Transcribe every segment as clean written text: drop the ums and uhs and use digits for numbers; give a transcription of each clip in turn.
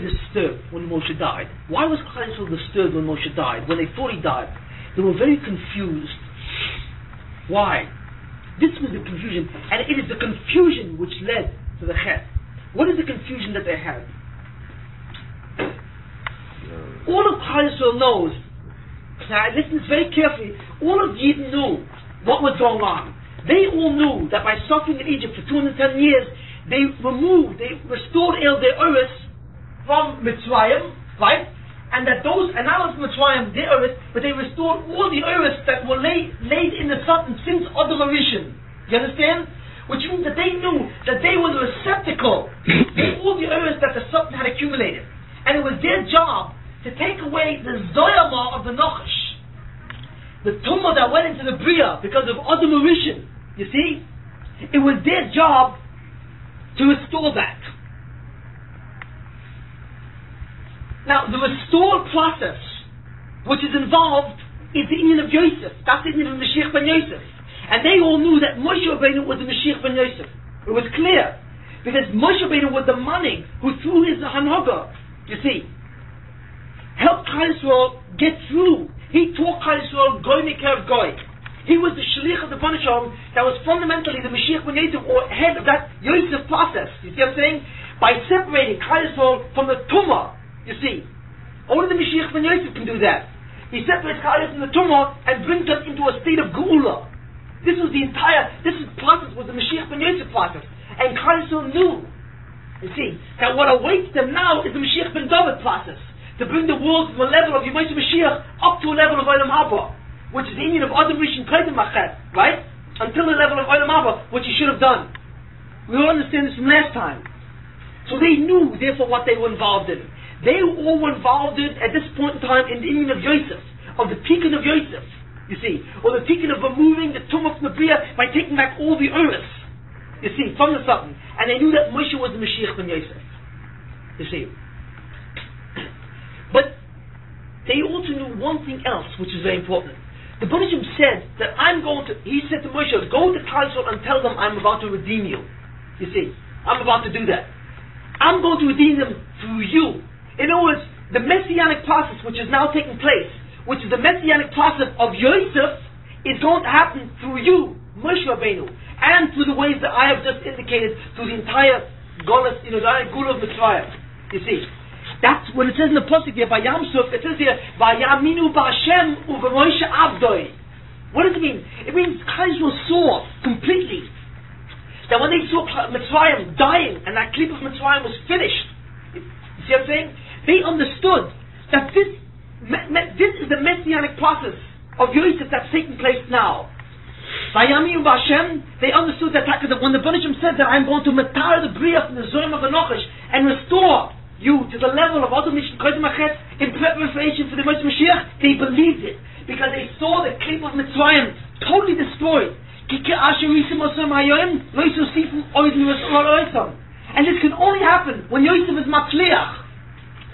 disturbed when Moshe died? Why was Klal Yisrael disturbed when Moshe died? When they thought he died, they were very confused. Why? This was the confusion, and it is the confusion which led to the chet. What is the confusion that they had? All of Klal Yisrael knows. Now listen very carefully. All of Yidden knew what was going on. They all knew that by suffering in Egypt for 210 years, they restored their Uris from Mitzrayim, right? And that those, and not only Mitzrayim, their Uris, but they restored all the Uris that were laid in the Sultan since Adam Rishon. You understand? Which means that they knew that they were the receptacle for all the Uris that the Sultan had accumulated. And it was their job to take away the Zoyama of the Nochash, the tumah that went into the Bria because of Adam Rishon. You see? It was their job to restore that. Now, the restored process which is involved is the union of Yosef. That's the union of Mashiach ben Yosef. And they all knew that Moshe Rabbeinu was the Mashiach ben Yosef. It was clear. Because Moshe Rabbeinu was the manig who through his Hanaga, you see, helped Klal Yisrael get through. He taught Klal Yisrael Goy Mikev Goy. He was the Shaliach of the Bnei Shalom that was fundamentally the Mashiach ben Yosef, or head of that Yosef process. You see what I'm saying? By separating Klal Yisrael from the Tumah, you see. Only the Mashiach ben Yosef can do that. He separates Klal Yisrael from the Tumah and brings us into a state of Geula. This process was the Mashiach ben Yosef process. And Klal Yisrael knew, you see, that what awaits them now is the Mashiach ben David process. To bring the world from a level of Yemais Mashiach up to a level of Olam Haba, which is the union of Adam Rishon Kodim Machet, right? Until the level of Olam Haba, which he should have done. We all understand this from last time. So they knew, therefore, what they were involved in. They all were involved in, at this point in time, in the union of Yosef, of the Tikkun of Yosef, you see, or the Tikkun of removing the Tumah from the Bria by taking back all the Uris, you see, from the Sultan. And they knew that Moshe was the Mashiach ben Yosef, you see. But they also knew one thing else, which is very important. The Bnei Shalom said that he said to Moshe, go to Klal Yisrael and tell them I'm about to redeem you. You see, I'm about to do that. I'm going to redeem them through you. In other words, the messianic process which is now taking place, which is the messianic process of Yosef, is going to happen through you, Moshe Rabbeinu, and through the ways that I have just indicated, through the entire Golas, the entire Gula of Mitzrayim. You see. That's when it says in the Pasuk here, by Yam Suf, it says here, Vayaminu b'Hashem u'v'Moshe Avdoi. What does it mean? It means Klal Yisrael saw completely that when they saw Mitzrayim dying, and that clip of Mitzrayim was finished, you see what I'm saying? They understood that this is the messianic process of Yosef that's taking place now. Vayaminu b'Hashem, they understood that when the Bnei Shalom said that I'm going to matar the Bria from the Zoyim of the Nochash and restore you to the level of Adam Rishon Kodim Machet in preparation for the Mashiach, they believed it because they saw the clip of Mitzrayim totally destroyed. And this can only happen when Yosef is Matzliach.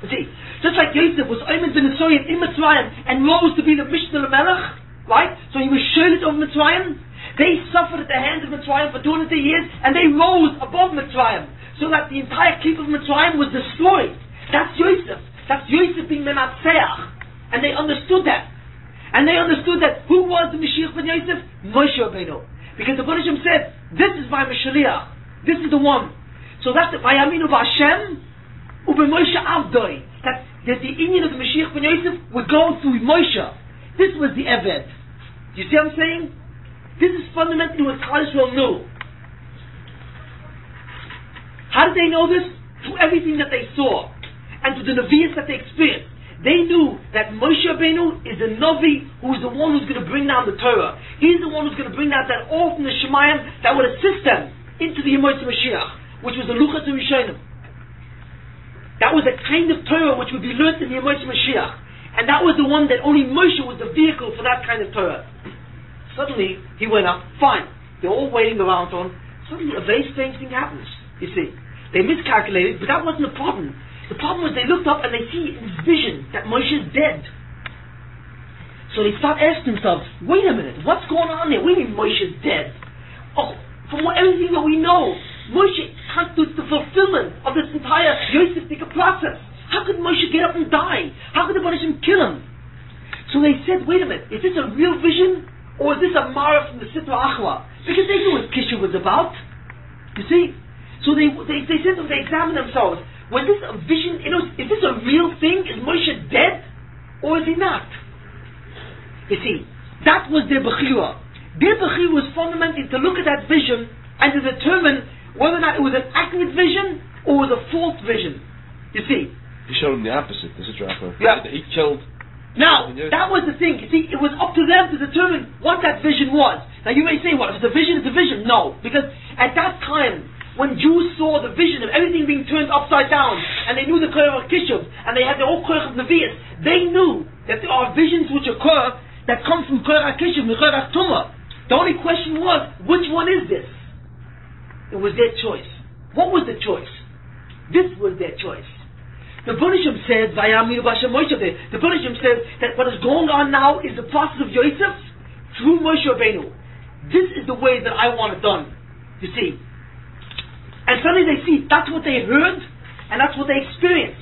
You see, just like Yosef was Oymed ben Nisoyim in Mitzrayim and rose to be the Mishnah Melech, right? So he was shielded over Mitzrayim. They suffered at the hands of Mitzrayim for 200 years and they rose above Mitzrayim, so that the entire clip of Mitzrayim was destroyed. That's Yosef. That's Yosef being Menatzeach. And they understood that. And they understood that who was the Mashiach ben Yosef? Moshe Rabbeinu. Because the Bnei Shalom said, this is my Mashaliach. This is the one. So that's the Vayaminu b'Hashem u'b'Moshe Avdoi. That the union of the Mashiach ben Yosef would go through Moshe. This was the Eved. Do you see what I'm saying? This is fundamentally what Klal Yisrael knew. How did they know this? Through everything that they saw and through the Nevi'as that they experienced. They knew that Moshe Rabbeinu is the Navi who is the one who's going to bring down the Torah. He's the one who's going to bring down that all from the Shemayim that would assist them into the Yemais Mashiach, which was the Luchas Rishonim. That was a kind of Torah which would be learned in the Yemais Mashiach. And that was the one that only Moshe was the vehicle for that kind of Torah. Suddenly, he went up, fine. They're all waiting around on. Suddenly, a very strange thing happens. You see, they miscalculated, but that wasn't the problem. The problem was they looked up and they see in this vision that Moshe is dead. So they start asking themselves, wait a minute, what's going on here? We mean Moshe is dead. Oh, from everything that we know, Moshe constitutes the fulfillment of this entire Yosef process. How could Moshe get up and die? How could the Banishim kill him? So they said, wait a minute, is this a real vision? Or is this a Mara from the Sitra Achla? Because they knew what Kishu was about. You see? So they said, they examined themselves. Was this a vision? Is this a real thing? Is Moshe dead? Or is he not? You see, that was their Bechira. Their Bechira was fundamentally to look at that vision and to determine whether or not it was an accurate vision or was a false vision. You see? He showed him the opposite, the Sitra Achla. Yeah. He killed. Now, that was the thing. You see, it was up to them to determine what that vision was. Now, you may say, well, if it's a vision, it's a vision. No. Because at that time, when Jews saw the vision of everything being turned upside down, and they knew the Koyach of Kishuv, and they had their own Koyach of Nevi'us, they knew that there are visions which occur that come from Koyach Kishuv and Koyach Tumah. The only question was, which one is this? It was their choice. What was the choice? This was their choice. The Banishim said, the Banishim says that what is going on now is the process of Yosef through Moshe Rabbeinu. This is the way that I want it done. You see. And suddenly they see, that's what they heard, and that's what they experienced.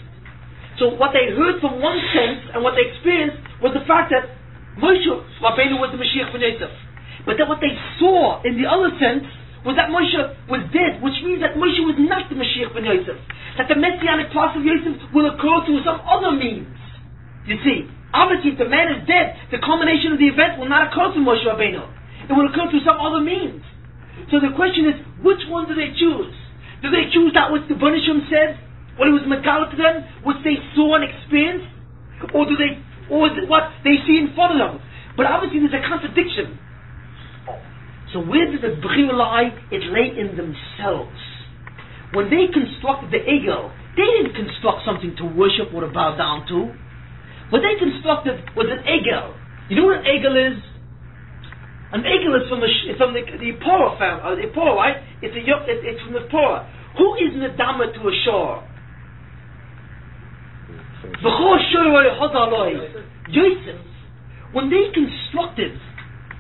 So what they heard from one sense, and what they experienced, was the fact that Moshe Rabbeinu was the Mashiach for Yosef. But then what they saw in the other sense, was that Moshe was dead, which means that Moshe was not the Mashiach ben Yosef. That the messianic process of Yosef will occur through some other means. You see, obviously if the man is dead, the culmination of the event will not occur through Moshe Rabbeinu. It will occur through some other means. So the question is, which one do they choose? Do they choose that which the Banishim said, what it was Megala to them, which they saw and experienced? Or is it what they see in front of them? But obviously there's a contradiction. So where did the Bechira lie? It lay in themselves. When they constructed the Egel, they didn't construct something to worship or to bow down to. What they constructed was an Egel. You know what an Egel is? An Egel is from the Porah family. The Porah, right? It's from the Porah. Who is Nedama to a shore? Yosef. When they constructed,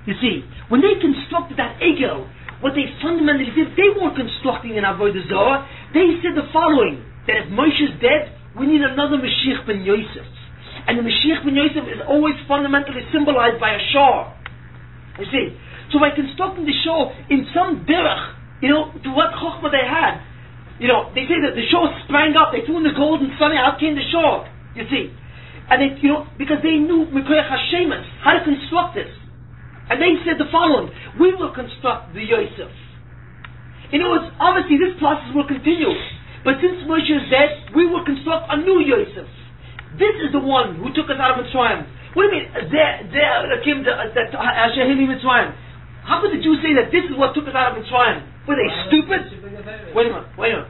you see, when they constructed that Egel, what they fundamentally did, they weren't constructing an Avodah Zarah. They said the following, that if Moshe is dead, we need another Mashiach ben Yosef. And the Mashiach ben Yosef is always fundamentally symbolized by a shore. You see, so by constructing the shore in some derech, to what chokhmah they had, they say that the shore sprang up, they threw in the gold and sunny, out came the shore, you see. And they, because they knew Mikoyach Hashemas, how to construct this. And they said the following, we will construct the Yosef. In other words, obviously this process will continue. But since Moshe is dead, we will construct a new Yosef. This is the one who took us out of Mitzrayim. What do you mean, how could the Jews say that this is what took us out of Mitzrayim? Were they stupid? Wait a minute.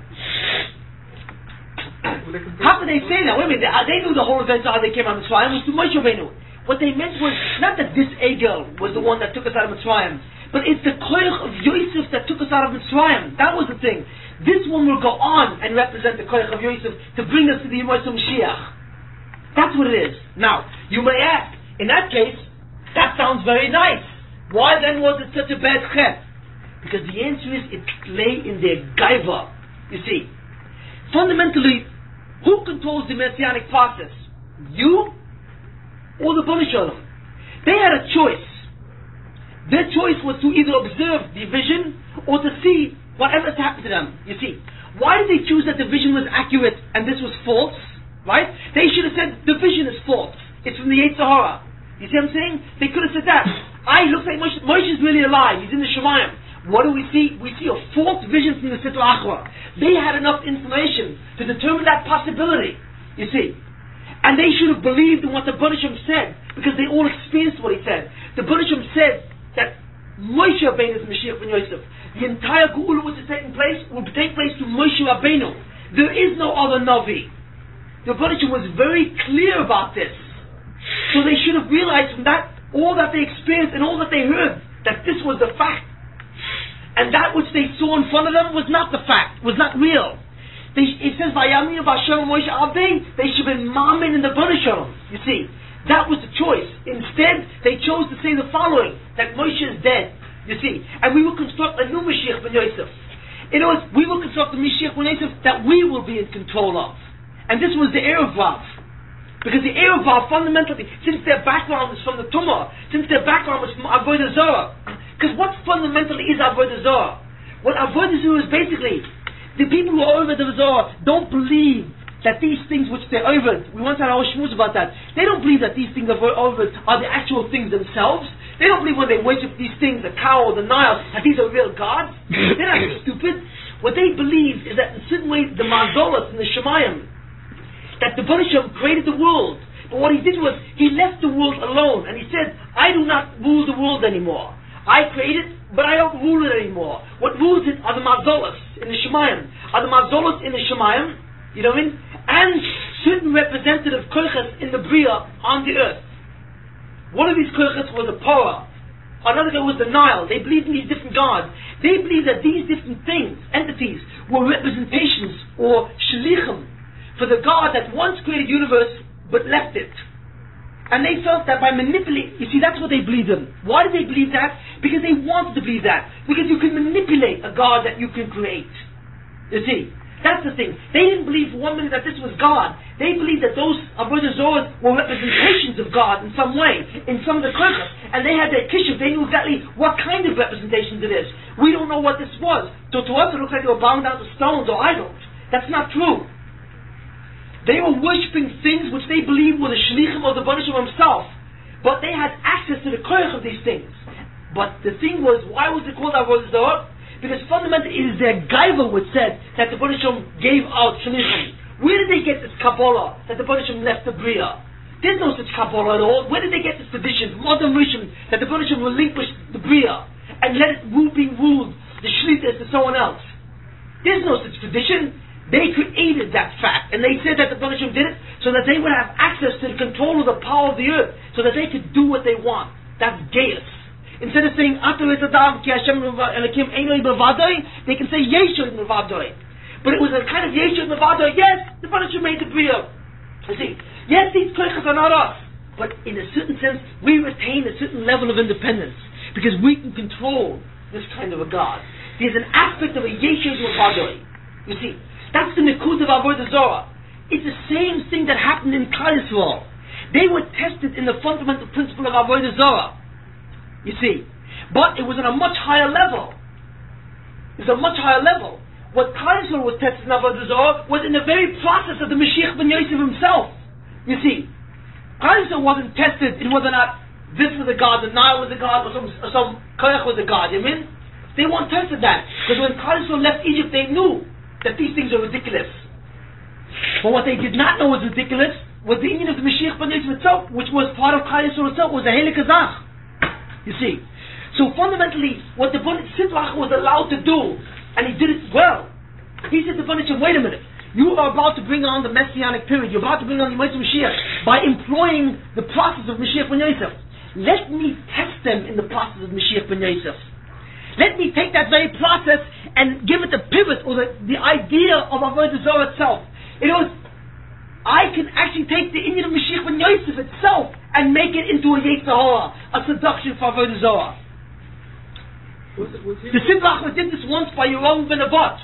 How could they say that? Wait a minute, they knew the whole event how they came out of Mitzrayim. It was through Moshe Rabbeinu. What they meant was not that this Egel was the one that took us out of Mitzrayim, but it's the Koyach of Yosef that took us out of Mitzrayim. That was the thing. This one will go on and represent the Koyach of Yosef to bring us to the Yemot Mashiach. That's what it is. Now, you may ask, in that case, that sounds very nice. Why then was it such a bad chet? Because the answer is, it lay in their gaiva. You see, fundamentally, who controls the Messianic process? You? Or the Banishim? They had a choice. Their choice was to either observe the vision or to see whatever has happened to them. You see, why did they choose that the vision was accurate and this was false? Right? They should have said the vision is false. It's from the Yetzer Hara. You see what I'm saying? They could have said that. Looks like Moshe is really alive. He's in the Shemayim. What do we see? We see a false vision from the Sitra Achra. They had enough information to determine that possibility. You see. And they should have believed in what the Banishim said, because they all experienced what he said. The Banishim said that Moshe Rabbeinu is Mashiach ben Yosef. The entire Geula which is taking place will take place through Moshe Rabbeinu. There is no other Navi. The Banishim was very clear about this. So they should have realized from that, all that they experienced and all that they heard, that this was the fact. And that which they saw in front of them was not the fact, was not real. It says, "Vayaminu b'Hashem Moshe Avei." They should have been mamin in the Banishim. You see, that was the choice. Instead, they chose to say the following: that Moshe is dead. You see, and we will construct a new Mashiach ben Yosef. In other words, we will construct the Mashiach ben Yosef that we will be in control of, And this was the Erev Rav. Because the Erev Rav, fundamentally, since their background is from the Tumah, since their background was from Avodah Zarah, because what fundamentally is Avodah Zarah? What Avodah Zarah is basically, the people who are over the Zarah don't believe that these things which they're over, we once had our shmuz about that, they don't believe that these things are the actual things themselves. They don't believe when they worship these things, the cow or the Nile, that these are real gods. They're not stupid. What they believe is that in certain ways, the Mazolos and the Shemayim, that the Baruch Shem created the world, but what he did was, he left the world alone, and he said, I do not rule the world anymore. I created, but I don't rule it anymore. What rules it are the Mazolos in the Shemayim. Are the Mazolos in the Shemayim, you know what I mean? And certain representative koiches in the Bria on the earth. One of these koiches was a Porah. Another guy was the Nile. They believed in these different gods. They believed that these different things, entities, were representations or shlichim for the God that once created the universe but left it. And they felt that by manipulating, you see, that's what they believed in. Why did they believe that? Because they wanted to believe that. Because you can manipulate a God that you can create. You see, that's the thing. They didn't believe for 1 minute that this was God. They believed that those Avodah Zorah were representations of God in some way, in some of the koiches. And they had their kishuf. They knew exactly what kind of representations it is. We don't know what this was. So to us it looks like they were bowing down to stones or idols. That's not true. They were worshipping things which they believed were the shlichim of the Baruch Shem himself. But they had access to the koich of these things. But the thing was, why was it called Avodah Zorah? Because fundamentally it is their gaiva which said that the Baruch Shem gave out shlichim. Where did they get this Kabbalah that the Baruch Shem left the Bria? There's no such Kabbalah at all. Where did they get this tradition from other Rishon that the Baruch Shem relinquished the Bria and let it be ruled, the shlitas, to someone else? There's no such tradition. They created that fact, and they said that the Baruch Shem did it so that they would have access to the control of the power of the earth, so that they could do what they want. That's Gaius. Instead of saying Atu Esadam Ki Hashem Elokim Einoi Bevadoi, they can say Yeshua Bevadoi. But it was a kind of Yeshua Bevadoi. Yes, the Baruch Shem made the Bria. You see, yes, these koiches are not us, but in a certain sense, we retain a certain level of independence because we can control this kind of a God. There's an aspect of a Yeshua Bevadoi. You see. That's the Nikud of Avodah Zorah. It's the same thing that happened in Klal Yisrael. They were tested in the fundamental principle of Avodah Zorah. You see. But it was on a much higher level. It was a much higher level. What Klal Yisrael was tested in Avodah Zorah was in the very process of the Mashiach ben Yosef himself. You see. Klal Yisrael wasn't tested in whether or not this was a God, the Nile was a God, or some Koyach was a God. You mean? They weren't tested that. Because when Klal Yisrael left Egypt, they knew that these things are ridiculous. But what they did not know was ridiculous was the union of the Mashiach ben Yosef itself, which was part of Klal Yisrael itself, was a Heilig Kazach. You see. So fundamentally, what the Sitlach was allowed to do, and he did it well, he said to Baruch, wait a minute, you are about to bring on the Messianic period, you're about to bring on the Mashiach by employing the process of Mashiach ben Yosef. Let me test them in the process of Mashiach ben Yosef. Let me take that very process and give it the pivot or the idea of Avodah Zorah itself. In other words, I can actually take the Indian of Mashiach ben Yosef itself and make it into a Yetzer Hara, a seduction for Avodah Zorah. The Siblach did this once by Yerovam ben Nevat.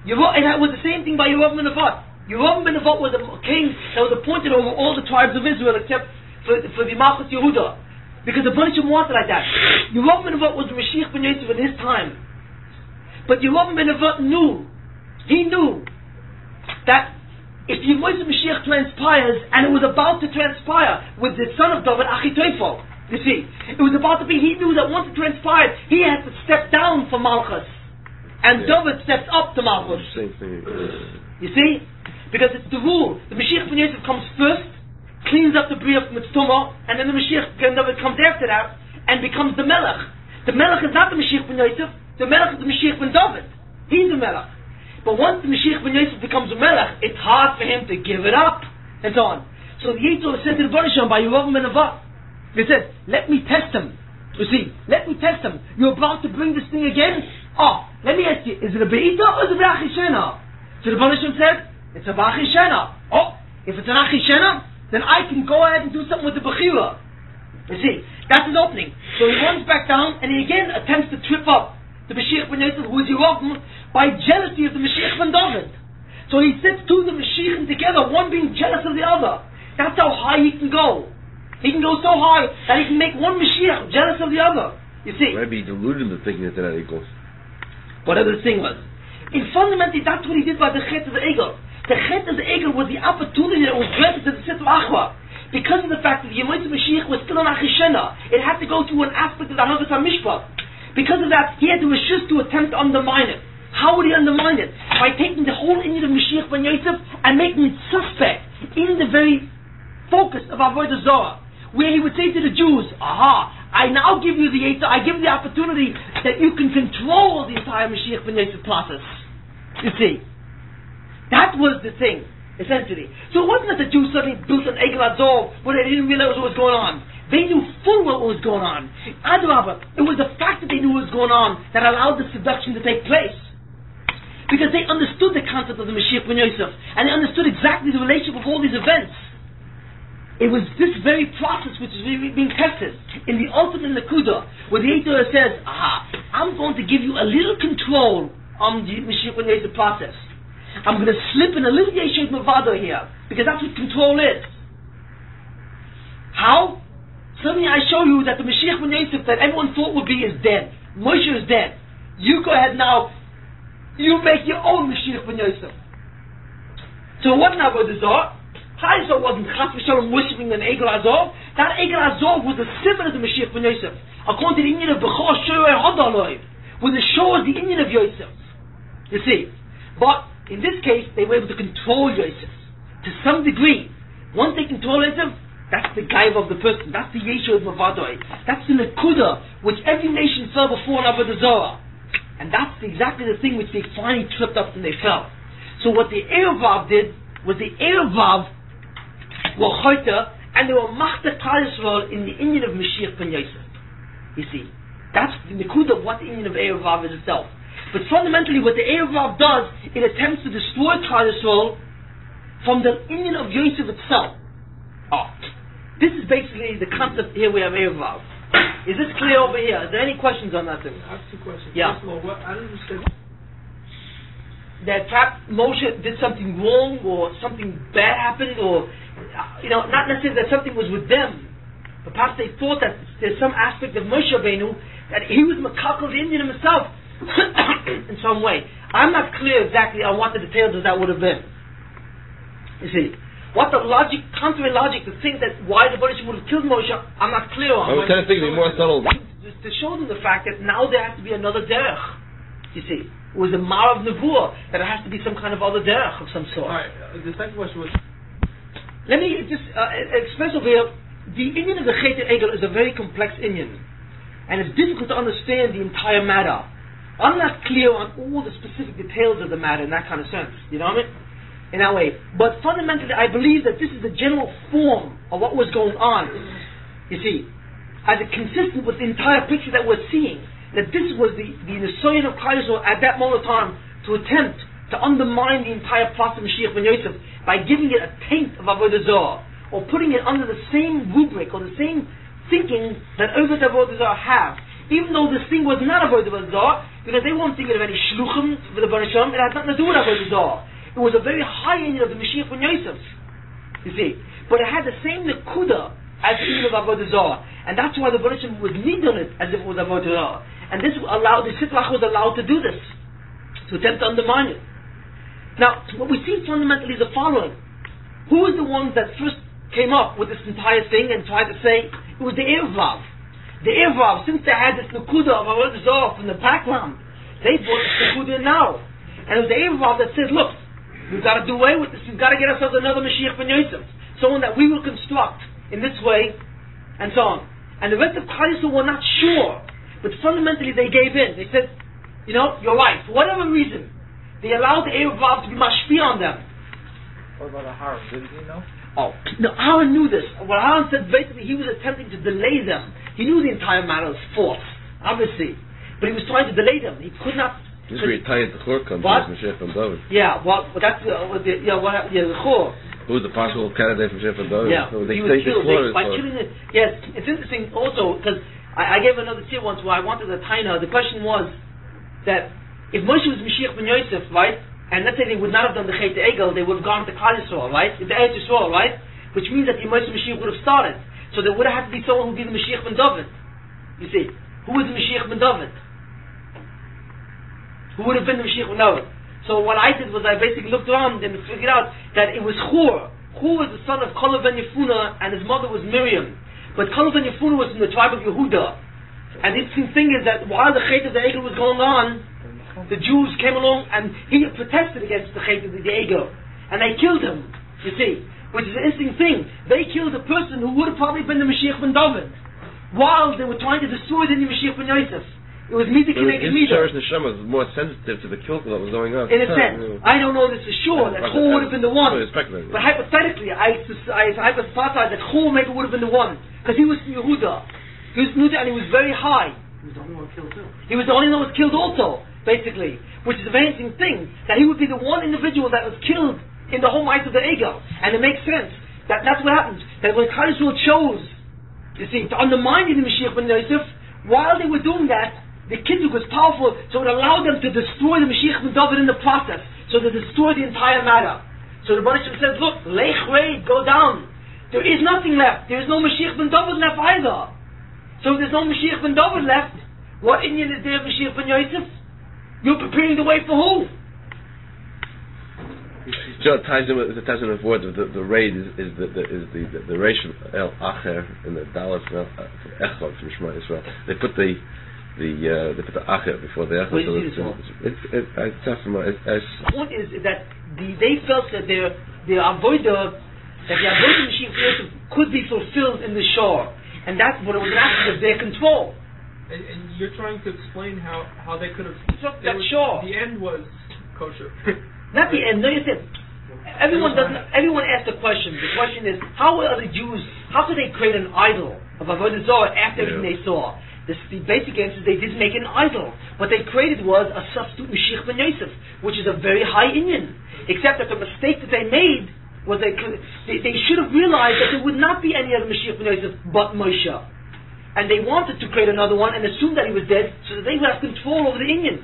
It was the same thing by Yerovam ben Nevat. Yerovam ben Nevat was a king that was appointed over all the tribes of Israel except for the Malchus Yehuda. Because the Baruch Shem wanted like that. Yerovam ben Nevat was the Mashiach ben Yosef in his time. But Yerovam ben Nevat knew that if the Moshe Mashiach transpires, and it was about to transpire with the son of David, Achitophel, you see, it was about to be, he knew that once it transpired, he had to step down from Malchus. And David stepped up to Malchus. Same thing. You see? Because it's the rule. The Mashiach ben Yosef comes first, cleans up the Bria from its tumah, and then the Mashiach ben David comes after that and becomes the Melech. The Melech is not the Mashiach ben Yosef, the Melech is the Mashiach ben David. He's the Melech. But once the Mashiach ben Yosef becomes a Melech, it's hard for him to give it up, and so on. So the Yitzhak said to the Baruch Shem by Yerovam ben Nevat, he said, let me test him. You see, let me test him. You're about to bring this thing again? Oh, let me ask you, is it a Be'ita or is it a Achishena? So the Baruch Shem said, it's a Achishena. Oh, if it's an Achishena, then I can go ahead and do something with the Bechira. You see, that's his opening. So he runs back down and he again attempts to trip up the Mashiach ben Yosef, who is Yerovam, by jealousy of the Mashiach ben David. So he sets two of the Mashiachim together, one being jealous of the other. That's how high he can go. He can go so high that he can make one Mashiach jealous of the other. You see? Maybe he deluded him to thinking that they're not equals. Whatever the thing was. And fundamentally, that's what he did by the Chet of the Egel. The Chet of the Egel was the opportunity that was granted to the Sitr Achwa. Because of the fact that Yemoitz Mashiach was still an Achishena, it had to go through an aspect of the Hanukkah HaMishpat. Because of that, he had to resist to attempt to undermine it. How would he undermine it? By taking the whole Indian of Mashiach ben Yosef and making it suspect in the very focus of Avodah Zarah, where he would say to the Jews, aha, I now give you I give you the opportunity that you can control the entire Mashiach ben Yosef process. You see, that was the thing, essentially. So it wasn't that the Jews suddenly built an Egel Azov where they didn't realize what was going on. They knew full well what was going on. Adrabah, it was the fact that they knew what was going on that allowed the seduction to take place. Because they understood the concept of the Mashiach ben Yosef, and they understood exactly the relationship of all these events. It was this very process which is being tested in the ultimate Nakuda, where the Eitorah says, aha, I'm going to give you a little control on the Mashiach ben Yosef process. I'm going to slip in a little Yeshua Mavado here, because that's what control is. How? Suddenly I show you that the Mashiach ben Yosef that everyone thought would be is dead. Moshe is dead. You go ahead now, you make your own Mashiach ben Yosef. So what now about the Zohar? Chayzor wasn't Chas v'Shalom worshipping an Egel Azov. That Egel Azov was the symbol of the Mashiach ben Yosef. According to the Indian of Bechor Shoyer Hodaloi, when the show is the Indian of Yosef. You see. But in this case, they were able to control Yosef to some degree. Once they control Yosef, that's the gaiva of the person. That's the Yeshua of Mavadoi. That's the Nakuda which every nation fell before in Avodah Zarah. And that's exactly the thing which they finally tripped up and they fell. So what the Erevav did was the Erevav were Choyta, and they were Machta Klal Yisrael in the Indian of Mashiach ben Yosef. You see, that's the Nakuda of what the Indian of Erevav is itself. But fundamentally what the Erevav does, it attempts to destroy Klal Yisrael from the Indian of Yosef itself. This is basically the concept here we have Erevav. Is this clear over here? Is there any questions on that thing? I have two questions. Yeah. First of all, I don't understand. That perhaps Moshe did something wrong, or something bad happened, or not necessarily that something was with them, but perhaps they thought that there's some aspect of Moshe Rabbeinu that he was Makakal the Indian himself in some way. I'm not clear exactly on what the details of that would have been. You see, what the logic, contrary logic, to think that why the Baruch would have killed Moshe, I'm not clear on. I was kind of thinking more subtle. To show them the fact that now there has to be another derech. You see, it was a mar of nevuah that there has to be some kind of other derech of some sort. All right. The second question was. Let me just express over here. The Indian of the Chet Egel is a very complex Indian, and it's difficult to understand the entire matter. I'm not clear on all the specific details of the matter in that kind of sense. You know what I mean? In that way. But fundamentally, I believe that this is the general form of what was going on. You see, as it consistent with the entire picture that we're seeing, that this was the Nisoyan of Klal Yisrael at that moment of time to attempt to undermine the entire process of Mashiach ben Yosef by giving it a taint of Avodah Zarah, or putting it under the same rubric or the same thinking that Avodah Zarah have. Even though this thing was not Avodah Zarah, because they weren't thinking of any shluchim for the Baruch Shem, it had nothing to do with Avodah Zarah. It was a very high Indian of the Mashiach ben Yosef, you see. But it had the same Nakuda as the Indian of Avodah Zarah. And that's why the Baruch Shem was need on it as if it was Avodah Zarah. And this allowed, the Sitrach was allowed to do this, to attempt to undermine it. Now, what we see fundamentally is the following. Who was the ones that first came up with this entire thing and tried to say, it was the Erevav. The Erevav, since they had this Nakuda of Avodah Zarah from the background, they brought this Nakuda now. And it was the Erevav that said, look, we've got to do away with this. We've got to get ourselves another Mashiach ben Yosef, someone that we will construct in this way, and so on. And the rest of Klal Yisrael were not sure, but fundamentally they gave in. They said, you're right. For whatever reason, they allowed the Erevav to be mashpia on them. What about Aaron? Did he know? No, Aaron knew this. What Aaron said, basically, he was attempting to delay them. He knew the entire matter was false, obviously, but he was trying to delay them. He could not. This is where you tie it to Chor comes What? from Mashiach ben David. Yeah, well, that's the Chor. Who was the possible candidate for Mashiach ben David? Yeah, So they he was killed by for killing it. Yes, it's interesting also because I gave another tier once where I wanted a taina. The question was that if Moshe was Mashiach ben Yosef, right, and let's say they would not have done the Chet Egel, they would have gone to Klal Yisrael, right? The Eretz Yisrael, right? Which means that the Mashiach would have started. So there would have had to be someone who would be the Mashiach ben David. You see, who was the Mashiach ben David? Who would have been the Mashiach ben David? So what I did was I basically looked around and figured out that it was Hur. Hur was the son of Kalev ben Yefuna, and his mother was Miriam. But Kalev ben Yefuna was from the tribe of Yehuda. And the interesting thing is that while the Chet of the Egel was going on, the Jews came along and he protested against the Chet of the Egel. And they killed him, you see. Which is an interesting thing. They killed a person who would have probably been the Mashiach ben David, while they were trying to destroy the Mashiach ben Yosef. It was Mida Kineged Mida. His neshama was more sensitive to the kilter that was going on. In a sense. I don't know this for sure, that Chor would have been the one. But hypothetically, I hypothesized that Chor maybe would have been the one. Because he was from Yehuda. He was Yehuda and he was very high. He was the only one killed too. He was the only one who was killed also, basically. Which is a very interesting thing. That he would be the one individual that was killed in the whole might of the Egel. And it makes sense. That's what happens. That when Klal Yisrael chose, you see, to undermine the Mashiach ben Yosef, while they were doing that, the Kiddush was powerful, so it allowed them to destroy the Mashiach ben David in the process. So they destroyed the entire matter. So the Baruch said, look, Lech Reid, go down. There is nothing left. There is no Mashiach ben David left either. So there's no Mashiach ben David left. What Indian is there of Mashiach ben Yosef? You're preparing the way for who? So it ties in with word. The raid is the ratio El Acher in the Dallas Echad from Shema Yisrael. They put the Acher before the Echad. The point is that they felt that the avodah Mashiach Yosef could be fulfilled in the shore, and that's what it was an aspect of their control. And you're trying to explain how they could have. Sure. The end was kosher. Not the end. No, you said everyone asked the question. The question is, how are the Jews? How could they create an idol of avodah zarah after everything they saw? The basic answer is they didn't make an idol. What they created was a substitute Mashiach ben Yosef, which is a very high Inyan. Except that the mistake that they made was they should have realized that there would not be any other Mashiach ben Yosef but Moshe. And they wanted to create another one and assume that he was dead so that they would have control over the Inyan.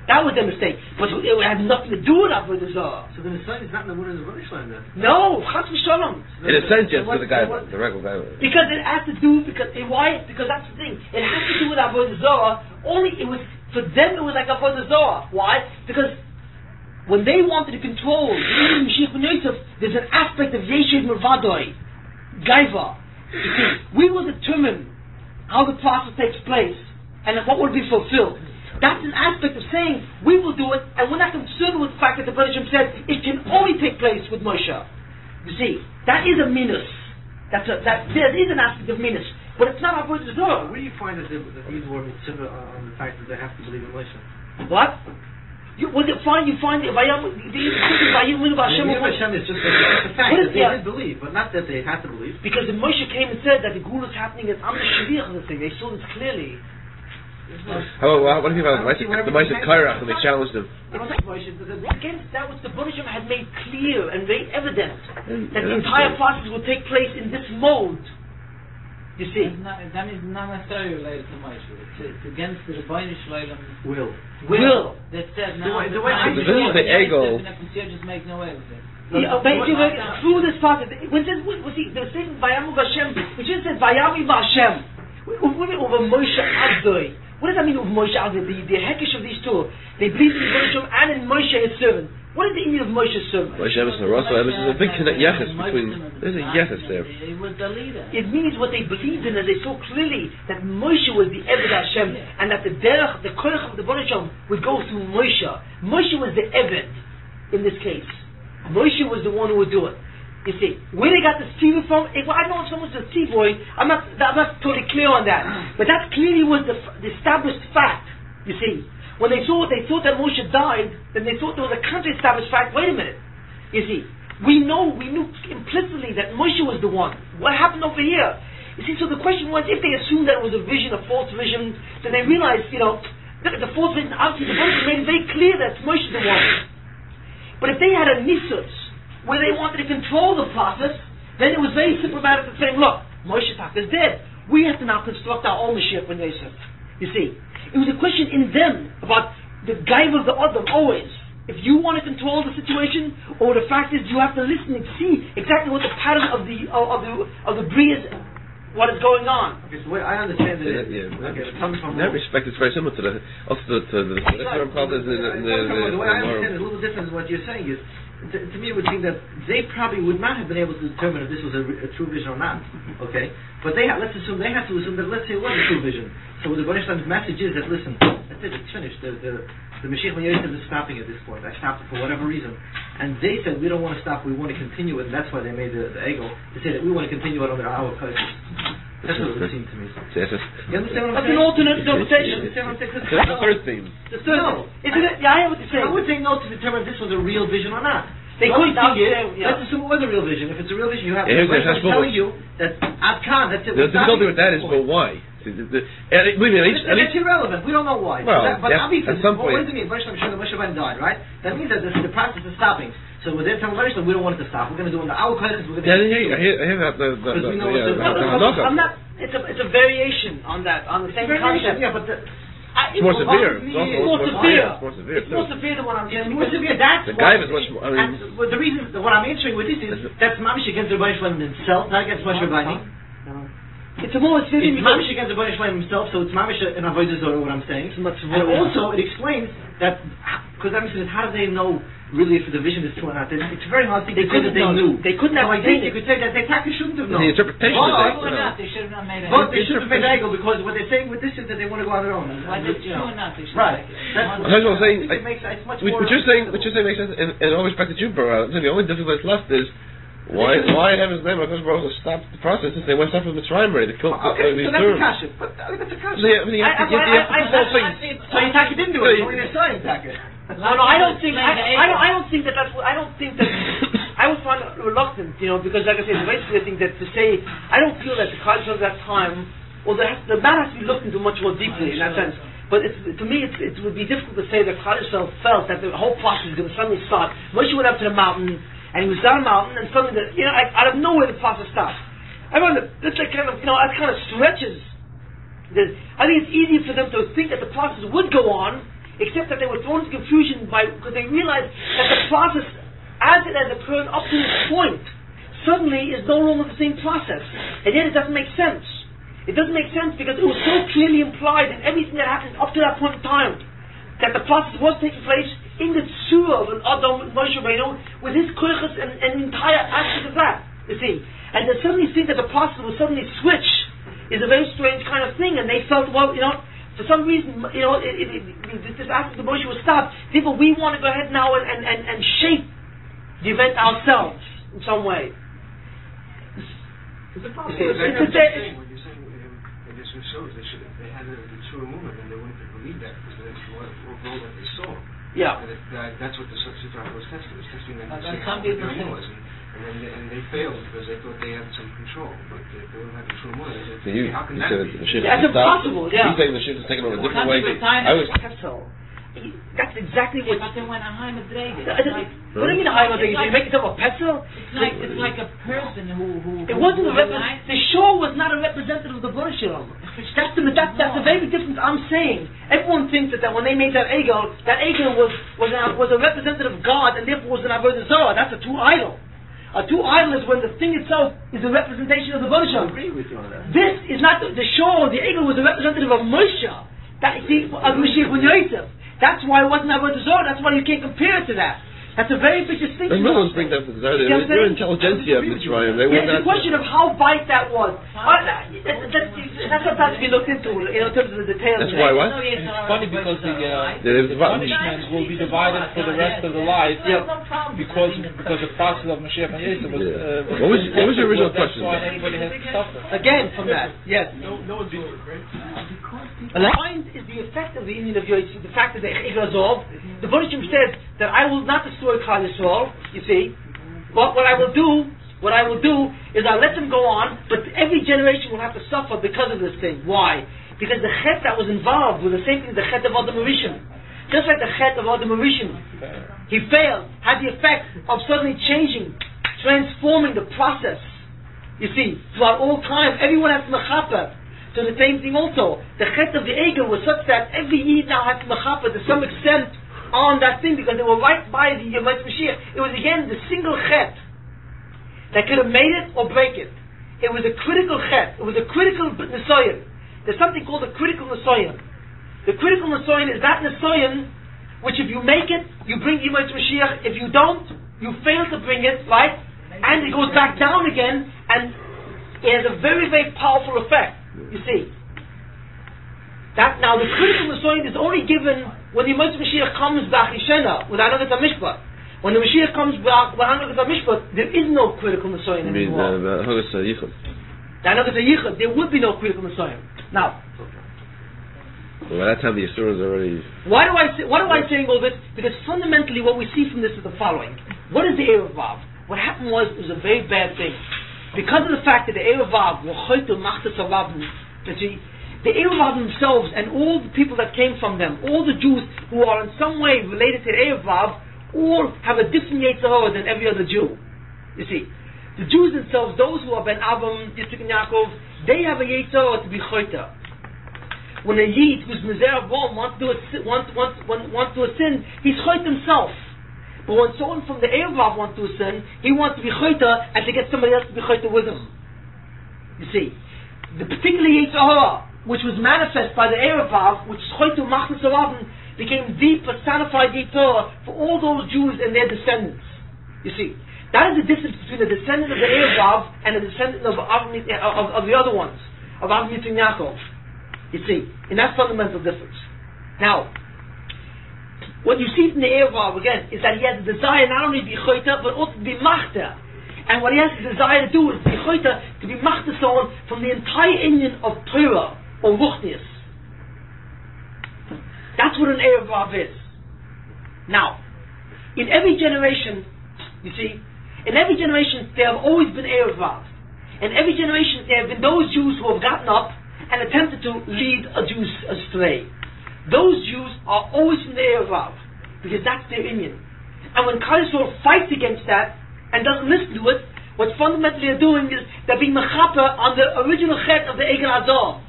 That was their mistake. But it had nothing to do with avodah zarah. So the Messiah is not in the word of the Rishon then? No, chas v'shalom. In a sense, yes, to the guy, the regular guy. Because it has to do, because that's the thing. It has to do with avodah zarah. Only it was, for them it was like avodah zarah. Why? Because when they wanted to control the Mashiach ben Yosef, there's an aspect of Yeshed Mervadoi, Gaiva. You see, we will determine how the process takes place and what will be fulfilled. That's an aspect of saying we will do it, and we're not concerned with the fact that the Baruch said it can only take place with Moshe. You see, that is a minus. There is an aspect of minus, but it's not avodah zarah. Where do you find that these were mitzvah on the fact that they have to believe in Moshe? What? You find the Vayam Hashem is just a fact that they did believe, but not that they had to believe. Because the Moshe came and said that the Gula is happening as Am Shaliach of the thing. They saw this clearly. What do you think about the Moshe Kairach when they challenged him? Against that which the Baruch had made clear and very evident that the entire process will take place in this mode. You see, that is not necessarily related to Moshe. It's against the Rebbeinu Shleilim will. That said, the ego just makes no way with it. Through this process, when it says, the thing Vayamu Hashem, which is said Vayami Hashem, over Moshe Avdoi. What does that mean of Moshe Avdoi? The hekesh of these two, they believe in Moshe and in Moshe his servant. What is the meaning of Moshe's servant? Moshe is a big yechus between. There's a yechus there. He was the leader. It means what they believed in, and they saw clearly that Moshe was the Eved Hashem, and that the derech, the koich of the Baruch would go through Moshe. Moshe was the Eved in this case. Moshe was the one who would do it. You see, where they got the tzivah from? I know if someone's a tzivoy, I'm not totally clear on that, but that clearly was the established fact. You see. When they thought that Moshe died, then they thought there was a counter-established fact. Wait a minute. You see, we knew implicitly that Moshe was the one. What happened over here? You see, so the question was, if they assumed that it was a vision, a false vision, then they realized, the false vision, obviously the Baruch made it very clear that Moshe the one. But if they had a nisus, where they wanted to control the process, then it was very symptomatic of saying, look, Moshe Taka is dead. We have to now construct our own Mashiach ben Yosef. You see, it was a question in them about the gaiva of the Adam always. if you want to control the situation, or the fact is you have to listen and see exactly what the pattern of the bria is, what is going on. Okay, so I understand that. Okay, in that respect, it's very similar to the problems in the way I understand it, a little different than what you're saying is. To me, it would seem that they probably would not have been able to determine if this was a true vision or not. Okay, but let's assume they had to assume that, let's say, it was a true vision. So the Baruch Shalom's message is that, listen, that's it, it's finished. The Mashiach Ben Yosef is stopping at this point. I stopped it for whatever reason, and they said we don't want to stop. We want to continue it, and that's why they made the egel to say that we want to continue it under our curses. That's what it would seem to me. You understand what I'm saying? That's an alternate interpretation. That's the third theme. No. I have what you're saying. I would say no to determine if this was a real vision or not. They couldn't see it. Let's assume it was a real vision. If it's a real vision, you have to telling you that Adkan, that's it. The difficulty with that is, well, why? That's irrelevant. We don't know why. Well, but obviously, at some point. What does it mean? Moshe Rabbeinu died, right? That means that the process is stopping. So with their time, we don't want it to stop. We're going to do it in our classes. We're going to I hear that. It's a variation on that, on the same concept. Yeah, but it's more severe. It's more severe than what I'm saying. It's more severe. That's the guy is much more. The reason what I'm answering with this is that's mamish against the Rebbeinu Shalom himself, not against Moshe Rabbeinu. It's a more severe. It's mamish against the Rebbeinu Shalom himself, so it's mamish in avodah zarah. What I'm saying, and also it explains that because that means how do they know really if the vision is true or not? It's very hard to think because they knew. They couldn't have. I think you could say that they probably shouldn't have known. The interpretation they should have not made it. But they should have made an angle because what they're saying with this is that they want to go on their own. Why did you not? Right. That's what I'm saying. It's much what you're saying makes sense in all respect that you brought out. The only difficulty that's left is why heaven's name because Baruch stopped the process and they went up with Mitzrayim ready to kill these so that's a kasha. But that's a kasha. So you have to So Yitaka didn't do it. Only Mitzrayim Yitaka. No, I don't think. I don't think that that's. I don't think that. I would find it reluctant, because like I said, basically I think that to say I don't feel that the culture of that time, or the matter has to be looked into much more deeply in that sense. But to me, it would be difficult to say that Klal Yisrael felt that the whole process is going to suddenly start. Moshe went up to the mountain, and he was down the mountain, and suddenly, out of nowhere, the process stopped. I wonder, that's like kind of, that kind of stretches. I think it's easy for them to think that the process would go on, except that they were thrown into confusion because they realized that the process, as it has occurred up to this point, suddenly is no longer the same process. And yet it doesn't make sense. It doesn't make sense because it was so clearly implied in everything that happened up to that point in time that the process was taking place in the tzura of an Adam Moshe Rabbeinu with his koiches and the entire aspect of that, you see. And to suddenly think that the process will suddenly switch is a very strange kind of thing, and they felt, well, for some reason, this aspect of Moshe was stopped. Therefore, we want to go ahead now and shape the event ourselves in some way. It's a problem. What you're saying, I guess it shows they had the true movement and they wouldn't have believed that because that's what role that they saw. Yeah. And that's what the Sitra was testing. It was testing that some people think. And they failed because they thought they had some control, but they don't have the true movement. How can that be? That's impossible. Yeah. He's saying the Mashiach is taken on a different way. That's exactly what. But they went a high Madrega. What do you mean a high Madrega? You make it up a pencil? It's like a person who it wasn't the shore was not a representative of the Baruch Shalom. That's the very difference I'm saying. Everyone thinks that when they made that egel was a representative of God and therefore was an avodah zarah. That's a true idol. A true idol is when the thing itself is a representation of the Baruch Shalom. I agree with you on that. This is not the shore. The egel was a representative of Moshe. That of Mashiach Ben Yosef. That's why it wasn't avodah zarah. That's why you can't compare it to that. That's a very big distinction. And no one's bringing that to the Zara. They're intelligentsia of Mitzrayim. It's a question of how bite that was. That's what has to be looked into in terms of the details. That's why what? It's funny because the punishment will be divided for the rest of the life because the process of Mashiach and Yosef was... What was your original question? That's why everybody has to suffer. Again, from that, yes. No one's doing it, right? Aligned is the effect of the Indian of Yosef, the fact that the Igrazov, the Baruch Shem said that I will not destroy Klal Yisrael, you see, but what I will do is I'll let them go on, but every generation will have to suffer because of this thing. Why? Because the chet that was involved was the same thing as the chet of Adam Rishon. Just like the chet of Adam Rishon, he failed, had the effect of suddenly changing, transforming the process. You see, throughout all time, everyone has mechaper. So the same thing also. The chet of the Egel was such that every Yid now has mechaper to some extent on that thing because they were right by the Mashiach. It was again the single chet that could have made it or break it. It was a critical chet. It was a critical Nisoyan. There's something called a critical Nisoyan. The critical Nisoyan is that Nisoyan which if you make it, you bring Yemot Mashiach. If you don't, you fail to bring it, right? And it goes back down again, and it has a very, very powerful effect. You see. That now the critical Nisoyan is only given when the Yemot Mashiach comes back Yishena with Hanagat HaMishpat. When the Mashiach comes back with Hanagat HaMishpat, there is no critical Nisoyan anymore. Hanagat HaYichud. The Hanagat HaYichud, there would be no critical Nisoyan. Now. Well, that's how the Yisur is already. Why am I saying all this? Because fundamentally, what we see from this is the following: what is the Erev Vav? What happened was it was a very bad thing because of the fact that the Erev Vav were choyto machtas avavim. The Erev Vav themselves and all the people that came from them, all the Jews who are in some way related to the Erev Vav, all have a different Yetzer Hara than every other Jew. You see, the Jews themselves, those who are Ben Avram, Yitzchak and Yaakov, they have a Yetzer Hara to be choyta. When a Yid who's Mizerav Bom wants to do a sin, he's choyt himself. But when someone from the Erev Vav wants to do a sin, he wants to be choyta and to get somebody else to be choyta with him. You see, the particular Yetzer Hara, which was manifest by the Erev Vav, which is choyta machnas avavim, became the personified Yetzer Hara for all those Jews and their descendants. You see, that is the difference between the descendant of the Erev Vav and the descendant of the other ones, of Avram Yitzchak and Yaakov. You see, and that's fundamental difference. Now, what you see from the Erev Vav again is that he has a desire not only to be choyta but also to be machta. And what he has a desire to do is to be choyta, to be machta someone from the entire Indian of Torah or Ruchnius. That's what an Erev Vav is. Now, in every generation, you see, in every generation there have always been Erev Vav. In every generation there have been those Jews who have gotten up and attempted to lead a Jew astray. Those Jews are always from the Erev Vav, because that's their Indian. And when Klal Yisrael fights against that and doesn't listen to it, what fundamentally they're doing is they're being mechaper on the original chet of the Egel Azor.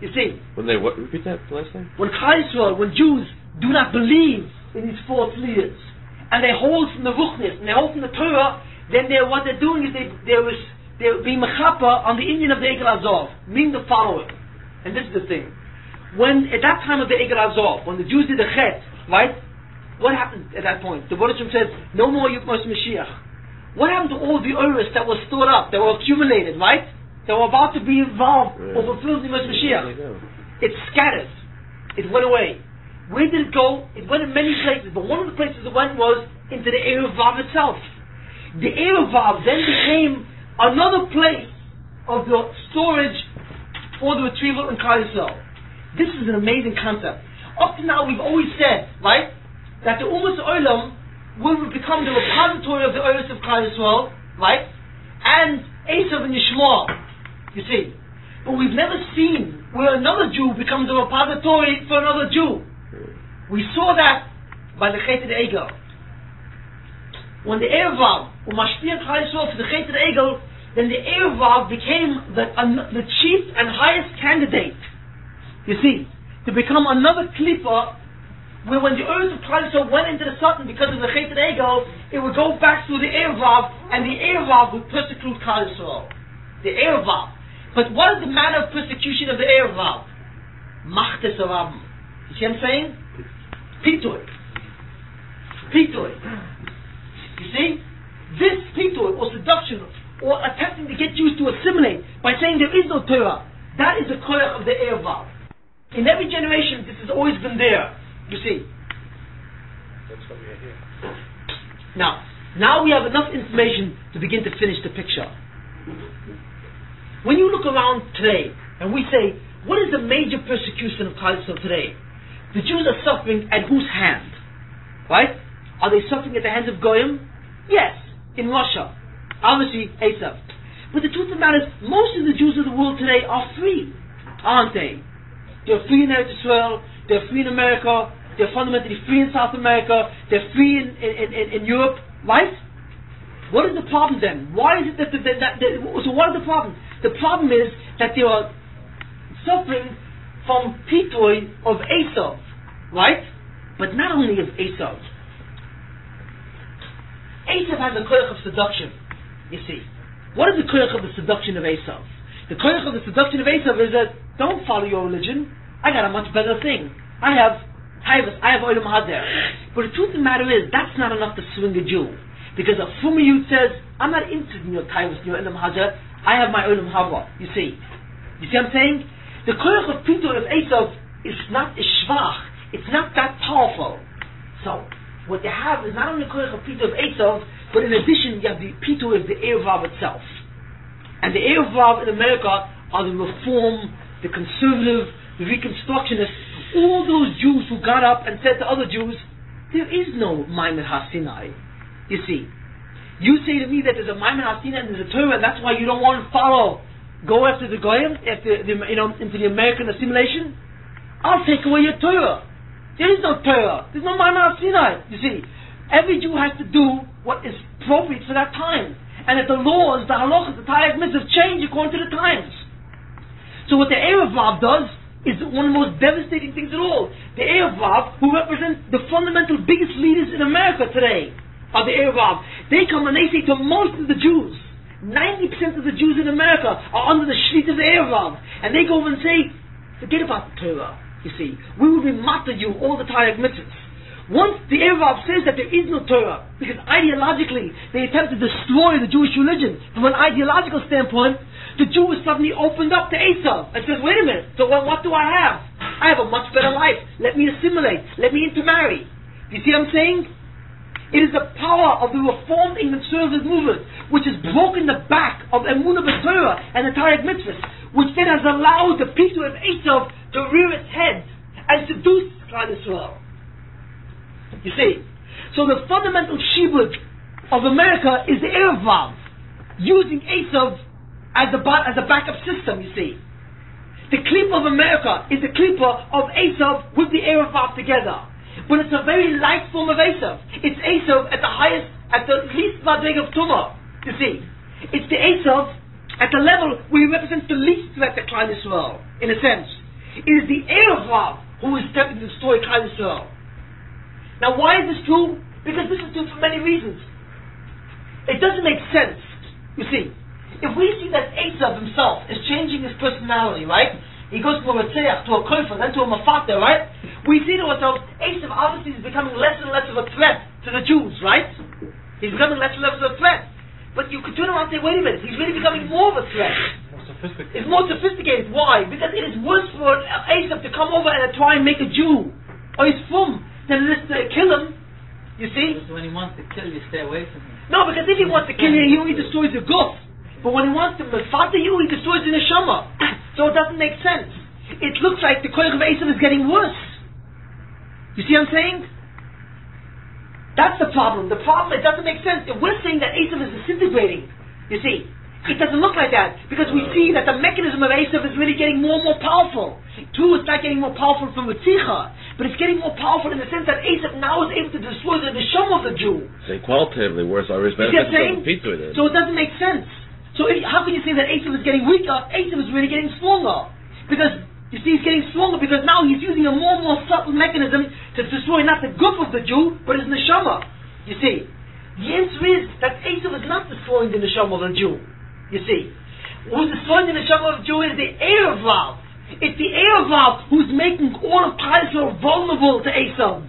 You see? When they what? Repeat that last time. When Klal Yisrael, when Jews do not believe in these false leaders, and they hold from the Ruchnis, and they hold from the Torah, then what they're doing is they're being mechaper on the Indian of the Egel Azor, meaning the following. And this is the thing. When, at that time of the Egel Azor, when the Jews did the chet, right? What happened at that point? The Baruch says, no more Yemot Mashiach. What happened to all the Uris that were stored up, that were accumulated, right? That were about to be involved or fulfilled Yemot Mashiach? It scattered. It went away. Where did it go? It went in many places, but one of the places it went was into the Erev Vav itself. The Erev Vav then became another place of the storage for the retrieval in Klal Yisrael. This is an amazing concept. Up to now we've always said, right, that the Ummah Olam will become the repository of the Oros of Klal Yisrael, right, and Esav and Yishmael, you see. But we've never seen where another Jew becomes a repository for another Jew. We saw that by the Chet Egel. When the Erev Vav will mashpia Klal Yisrael for the Chet Egel, then the Erev Vav became the chief and highest candidate, you see, to become another klippa, where when the Eretz of Klal Yisrael went into the Satan because of the Chet Egel, it would go back through the Erev Vav, and the Erev Vav would persecute Klal Yisrael. The Erev Vav. But what is the manner of persecution of the Erev Vav? Machtes avavim. You see what I'm saying? Pitoy. You see? This pitoy, or seduction, or attempting to get Jews to assimilate by saying there is no Torah, that is the koyach of the Erev Vav. In every generation, this has always been there. You see? That's why we are here. Now we have enough information to begin to finish the picture. When you look around today, and we say, what is the major persecution of Klal Yisrael today? The Jews are suffering at whose hand? Right? Are they suffering at the hands of Goyim? Yes, in Russia. Obviously, Esav. But the truth of the matter is, most of the Jews of the world today are free, aren't they? They're free in Eretz Israel, they're free in America, they're fundamentally free in South America, they're free in Europe, right? What is the problem then? Why is it so what is the problem? The problem is that they are suffering from pitoy of Esav, right? But not only of Esav. Esav has a koyach of seduction, you see. What is the koyach of the seduction of Esav? The koyach of the seduction of Esav is that, don't follow your religion, I got a much better thing. I have Olam Hazer. But the truth of the matter is, that's not enough to swing a Jew. Because a Fuma Yud says, I'm not interested in your Taivas, your Olam Hazer, I have my Olam Haba, you see. You see what I'm saying? The koyach of Pito of Esav is shvach, it's not that powerful. So, what you have is not only the koyach of Pito of Esav, but in addition you have the Pito of the Erevav itself. And the Erevav in America are the Reform, the Conservative, the Reconstructionists, all those Jews who got up and said to other Jews, there is no Maimon HaSinai. You see, you say to me that there's a Maimon HaSinai and there's a Torah, and that's why you don't want to go after the Goyim, into the American assimilation. I'll take away your Torah. There is no Torah. There's no Maimon HaSinai. You see, every Jew has to do what is appropriate for that time, and that the laws, the halachas, the Taryag mitzvahs change according to the times. So what the Erevav does is one of the most devastating things at all. The Erevav, who represent the fundamental biggest leaders in America today, are the Erevav. They come and they say to most of the Jews, 90% of the Jews in America are under the shlit of the Erevav, and they go over and say, forget about the Torah, you see. We will be matter you all the Taryag mitzvahs. Once the Erevav says that there is no Torah, because ideologically they attempt to destroy the Jewish religion, from an ideological standpoint, the Jew is suddenly opened up to Esav and says, wait a minute, so what do I have? I have a much better life. Let me assimilate. Let me intermarry. You see what I'm saying? It is the power of the Reformed and Conservative movement which has broken the back of Emunah B'Torah and the Taryag mitzvahs, which then has allowed the people of Esav to rear its head and seduce Klal Yisrael. You see? So the fundamental shibud of America is the Erevav, using Esav as a backup system, you see. The clip of America is the clipper of Esav with the Erevav together. But it's a very light form of Esav. It's Esav at the highest, at the least madrig of Tumah, you see. It's the Esav at the level where he represents the least threat to Klal Yisrael, in a sense. It is the Erevav who is attempting to destroy Klal Yisrael. Now why is this true? Because this is true for many reasons. It doesn't make sense, you see. If we see that Esav himself is changing his personality, right? He goes from a Ritzeach to a Kofer, then to a Mafater, right? We see to ourselves, Esav obviously is becoming less and less of a threat to the Jews, right? He's becoming less and less of a threat. But you could turn around and say, wait a minute, he's really becoming more of a threat. More sophisticated. It's more sophisticated. Why? Because it is worse for Esav to come over and try and make a Jew, or he's from, than it is to kill him. You see? Because when he wants to kill you, stay away from him. No, because if he wants to kill you, he only destroys the guf. But when he wants to mafata you, he destroys the neshama. So it doesn't make sense. It looks like the koyach of Esav is getting worse. You see what I'm saying? That's the problem. The problem, it doesn't make sense. If we're saying that Esav is disintegrating, you see, it doesn't look like that. Because we see that the mechanism of Esav is really getting more and more powerful. True, it's not getting more powerful from Ritzicha, but it's getting more powerful in the sense that Esav now is able to destroy the neshama of the Jew. Say qualitatively worse, or is better than Pito then. So it doesn't make sense. So how can you say that Esav is getting weaker? Esav is really getting stronger. Because, you see, he's getting stronger because now he's using a more and more subtle mechanism to destroy not the guf of the Jew, but his neshama. You see. The answer is that Esav is not destroying the neshama of the Jew. You see. Who's destroying the neshama of the Jew is the Erevav. It's the Erevav who's making all of Klal Yisrael vulnerable to Esav.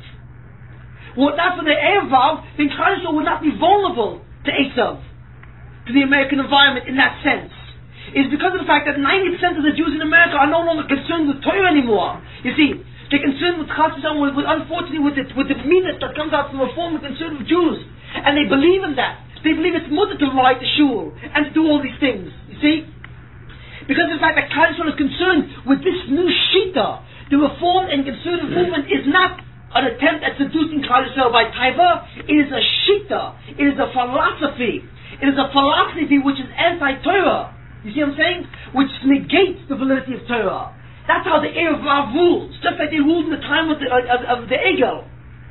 Were it not for the Erevav, then Klal Yisrael would not be vulnerable to Esav, to the American environment in that sense. It's because of the fact that 90% of the Jews in America are no longer concerned with Torah anymore. You see, they're concerned with unfortunately with the meanness that comes out from Reform and conservative Jews. And they believe in that. They believe it's mutter to ride the shul and to do all these things. You see? Because of the fact that Klal Yisrael is concerned with this new shita. The Reform and conservative movement is not an attempt at seducing Klal Yisrael by taiva. It is a shita. It is a philosophy. It is a philosophy which is anti-Torah. You see what I'm saying? Which negates the validity of Torah. That's how the Erevav rules. Just like they ruled in the time of the Egel.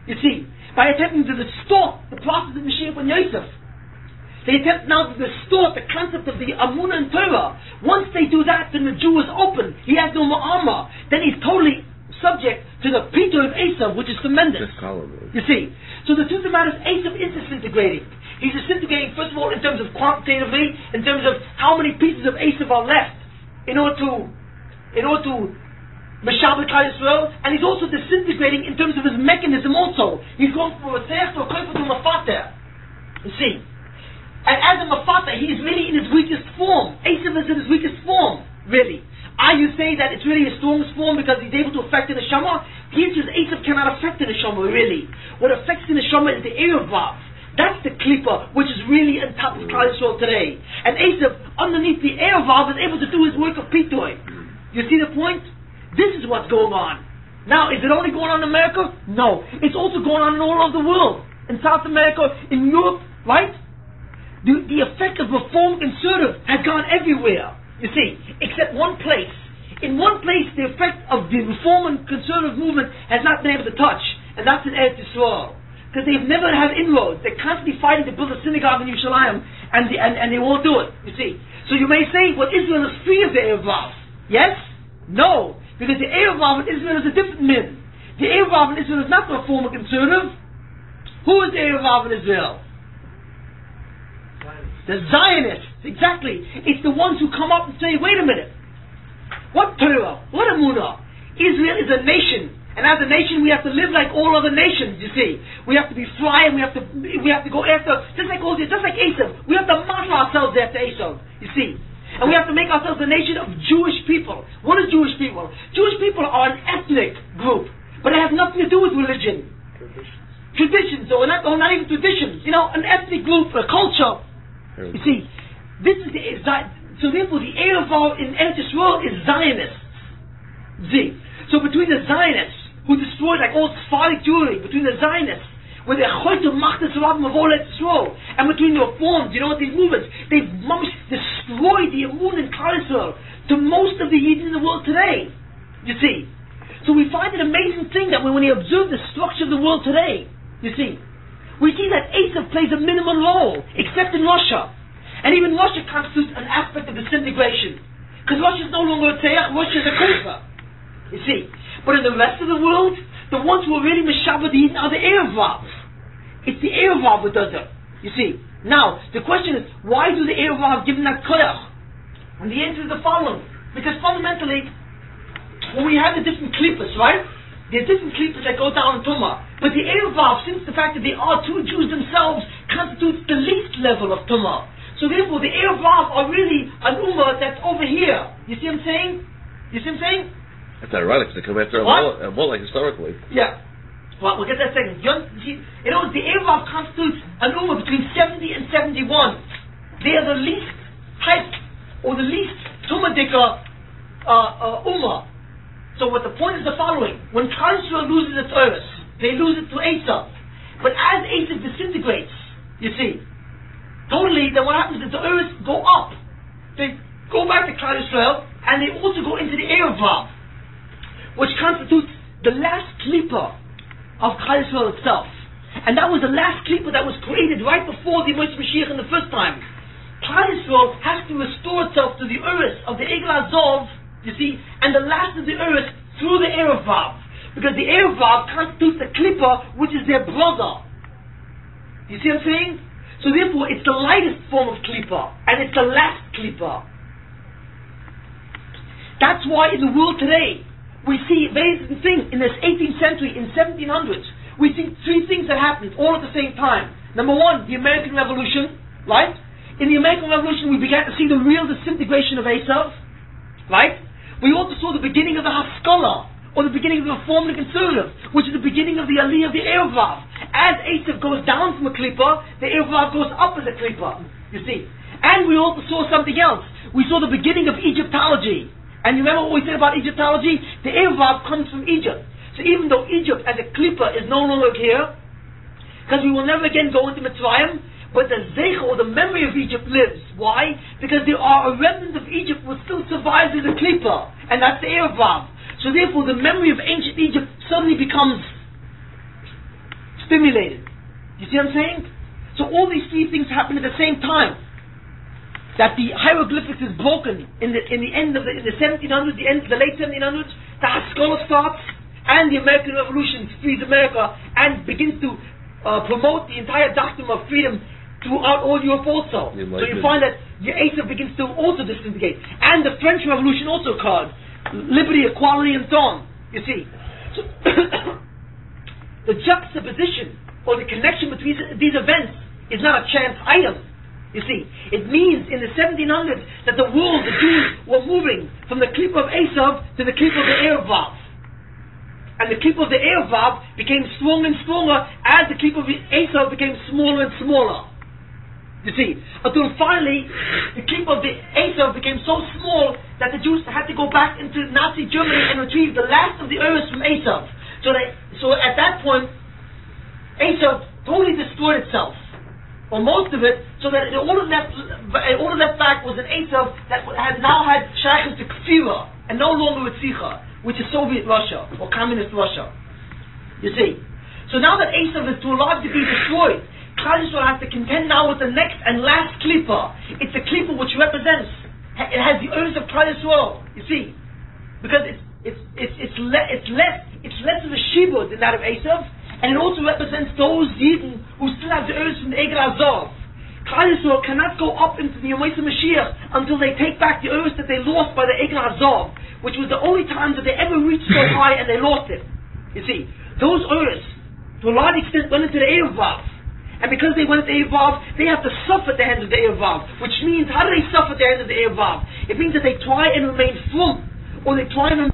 You see? By attempting to distort the process of Mashiach ben Yosef. They attempt now to distort the concept of the Amunah and Torah. Once they do that, then the Jew is open. He has no ma'ama. Then he's totally subject to the Peter of Esav, which is tremendous. This column. You see. So the truth of the matter is, Esav is disintegrating. He's disintegrating, first of all, in terms of quantitatively, in terms of how many pieces of Esav are left in order to Mashiach Yisrael, and he's also disintegrating in terms of his mechanism also. He's going from a Tzech to a Kofer to a Mafater. You see. And as a Mafater, he is really in his weakest form. Esav is in his weakest form, really. Are you saying that it's really his strongest form because he's able to affect the Neshama? The answer is Esav cannot affect the Neshama, really. What affects the Neshama is the Erevav. That's the Klippa, which is really on top of Klal Yisrael today. And Esav, underneath the Erevav, is able to do his work of Pitoy. You see the point? This is what's going on. Now, is it only going on in America? No. It's also going on in all over the world. In South America, in Europe, right? The effect of Reform Conservative has gone everywhere, you see, except one place. In one place, the effect of the Reform and Conservative movement has not been able to touch, and that's in Eretz Yisrael. Because they've never had inroads. They're constantly fighting to build a synagogue in Yerushalayim, and they won't do it, you see. So you may say, well, Israel is free of the Erevav. Yes? No. Because the Erevav in Israel is a different min. The Erevav in Israel is not the Reform and Conservative. Who is the Erevav in Israel? The Zionists, exactly. It's the ones who come up and say, wait a minute, what Torah, what Emunah? Israel is a nation, and as a nation we have to live like all other nations, you see. We have to be fly, and we have to go after, just like Esav, we have to model ourselves after Esav, you see. And we have to make ourselves a nation of Jewish people. What is Jewish people? Jewish people are an ethnic group, but it has nothing to do with religion. Traditions, or not even traditions, an ethnic group, a culture. You see, this is so therefore the Erevav in Eretz Yisrael is Zionists. See, so between the Zionists who destroyed like all Sephardic Jewry, between the Zionists where they're Choyte Machtes Rabim of all Eretz Yisrael, and between the Reforms, what these movements, they've destroyed the Emun in Klal Yisrael to most of the Yidden in the world today. You see, so we find an amazing thing that when we observe the structure of the world today, you see. We see that Esav plays a minimal role, except in Russia. And even Russia constitutes an aspect of disintegration. Because Russia is no longer a Tzayach, Russia is a Kufa. You see. But in the rest of the world, the ones who are really Meshabbat are the Erevav. It's the Erevav who does it. You see. Now, the question is, why do the Erevav give them that koyach? And the answer is the following. Because fundamentally, when we have the different klippas, right? There are different klippas that go down in Tumah. But the Erevav, since the fact that they are two Jews themselves, constitutes the least level of Tumah. So therefore, the Erevav are really an Ummah that's over here. You see what I'm saying? That's ironic, because they come after a more like historically. Yeah. Well, we'll get that second. In other words, the Erevav constitutes an Ummah between 70 and 71. They are the least hype, or the least Tumah-dika Ummah. So what the point is the following. When Klal Yisrael loses its Eretz, they lose it to Esav. But as Esav disintegrates, you see, totally, then what happens is the Eretz go up. They go back to Klal Yisrael, and they also go into the Erevav, which constitutes the last klippa of Klal Yisrael itself. And that was the last klippa that was created right before the Mashiach in the first time. Klal Yisrael has to restore itself to the Eretz of the Egel Azov, you see, and the last of the Eretz through the Erevav. Because the Erevav constitutes the klippa, which is their brother. You see what I'm saying? So therefore, it's the lightest form of klippa, and it's the last klippa. That's why in the world today, we see a very interesting thing. In this 18th century, in 1700s, we see three things that happened all at the same time. Number one, the American Revolution, right? In the American Revolution, we began to see the real disintegration of Esav, right? We also saw the beginning of the Haskalah, or the beginning of the Reform and Conservative, which is the beginning of the Aliyah of the Erevav. As Esav goes down from a klippa, the Erevav goes up as a klippa, you see. And we also saw something else. We saw the beginning of Egyptology. And you remember what we said about Egyptology? The Erevav comes from Egypt. So even though Egypt as a klippa is no longer here, because we will never again go into Mitzrayim, but the Zeich, or the memory of Egypt, lives. Why? Because there are a remnant of Egypt which still survives as a klippa, and that's the Erevav. So therefore the memory of ancient Egypt suddenly becomes stimulated. You see what I'm saying? So all these three things happen at the same time. That the hieroglyphics is broken in the end of the 1700s, the late 1700s, the Haskalah starts, and the American Revolution frees America and begins to promote the entire doctrine of freedom throughout all Europe also. So you find that Esav begins to also disintegrate. And the French Revolution also occurred. Liberty, equality, and so on. You see. So the juxtaposition or the connection between these events is not a chance item. You see, it means in the 1700s that the world, the Jews, were moving from the clip of Esav to the clip of the Erevav. And the clip of the Erevav became stronger and stronger as the clip of Esav became smaller and smaller. You see, until finally the clip of the Esav became so small that the Jews had to go back into Nazi Germany and retrieve the last of the Eretz from Esav. So at that point, Esav totally destroyed itself, or most of it, so that all it left back was an Esav that had now had shaykhs to Kfira, and no longer with Tzicha, which is Soviet Russia, or Communist Russia. You see. So now that Esav is to a large degree destroyed, Klal Yisrael has to contend now with the next and last Klippa. It's a Klippa which represents, it has the urge of Klal Yisrael, you see. Because it's less of a shibud than that of Esav, and it also represents those Yidden who still have the urge from the Egel Azov. Klal Yisrael cannot go up into the Yomais Mashiach until they take back the urge that they lost by the Egel Azov, which was the only time that they ever reached so high and they lost it. You see, those urges, to a large extent, went into the Erevav. And because they went into the Erevav, they have to suffer at the hands of the Erevav. Which means, how do they suffer at the hands of the Erevav? It means that they try and remain frum, or they try and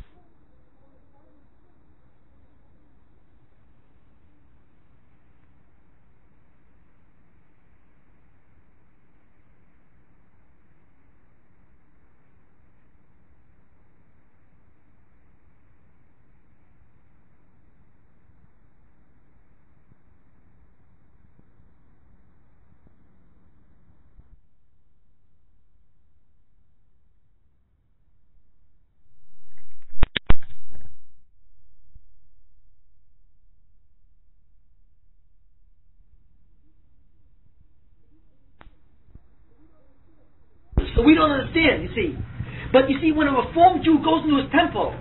so we don't understand, you see. But you see, when a Reformed Jew goes into his temple,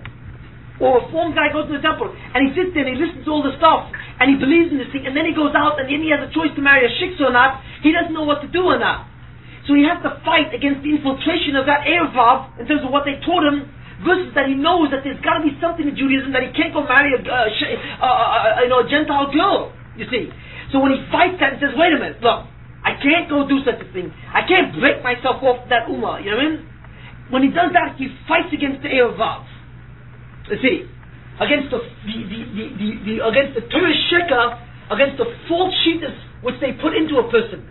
or a Reformed guy goes into the temple, and he sits there and he listens to all the stuff, and he believes in this thing, and then he goes out and then he has a choice to marry a shiksa or not, he doesn't know what to do or not. So he has to fight against the infiltration of that Erevav, in terms of what they taught him, versus that he knows that there's got to be something in Judaism that he can't go marry a Gentile girl, you see. So when he fights that and says, wait a minute, look, I can't go do such a thing. I can't break myself off that ummah. You know what I mean? When he does that, he fights against the Erevav. You see, against against the Torah Sheka, against the false shittas which they put into a person.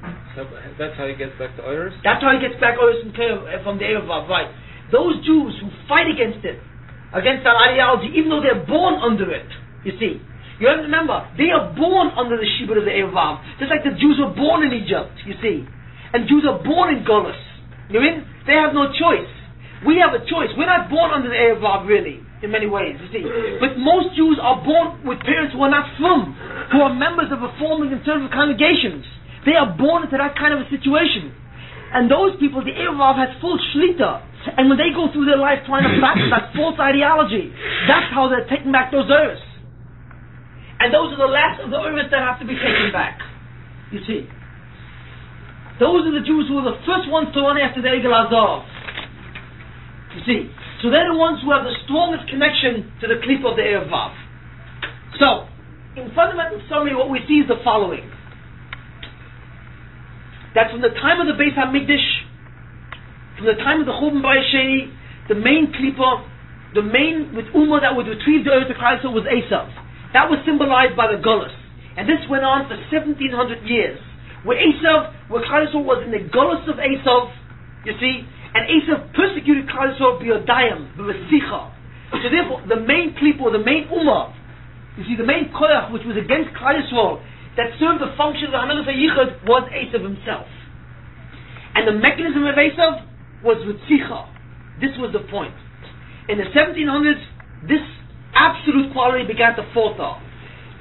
That's how he gets back to Oris? That's how he gets back Oris from the Erevav, right? Those Jews who fight against it, against that ideology, even though they're born under it, you see. You have to remember, they are born under the shibud of the Erevav, just like the Jews were born in Egypt, you see. And Jews are born in Golis. You know what I mean? They have no choice. We have a choice. We're not born under the Erevav, really, in many ways, you see. But most Jews are born with parents who are not from, who are members of Reformed and conservative congregations. They are born into that kind of a situation. And those people, the Erevav has full shlita. And when they go through their life trying to practice that false ideology, that's how they're taking back those earths. And those are the last of the Uris that have to be taken back. You see. Those are the Jews who are the first ones to run after the Egel Azov. You see. So they're the ones who have the strongest connection to the clip of the Erevav. So, in fundamental summary, what we see is the following. That from the time of the Beis HaMikdash, from the time of the Churban Bayis Sheni, the main klipa, the main with Ummah that would retrieve the earth of Christ was Esav. That was symbolized by the Golos. And this went on for 1700 years. Where Klal Yisrael was in the Golos of Esav, you see, and Esav persecuted Klal Yisrael b'yodayim, b'vesicha. So therefore, the main klipa, the main Ummah, you see, the main koyach which was against Klal Yisrael, that served the function of the Hamelech HaYichud, was Esav himself. And the mechanism of Esav was Ritzicha. This was the point. In the 1700s, this absolute quality began to falter.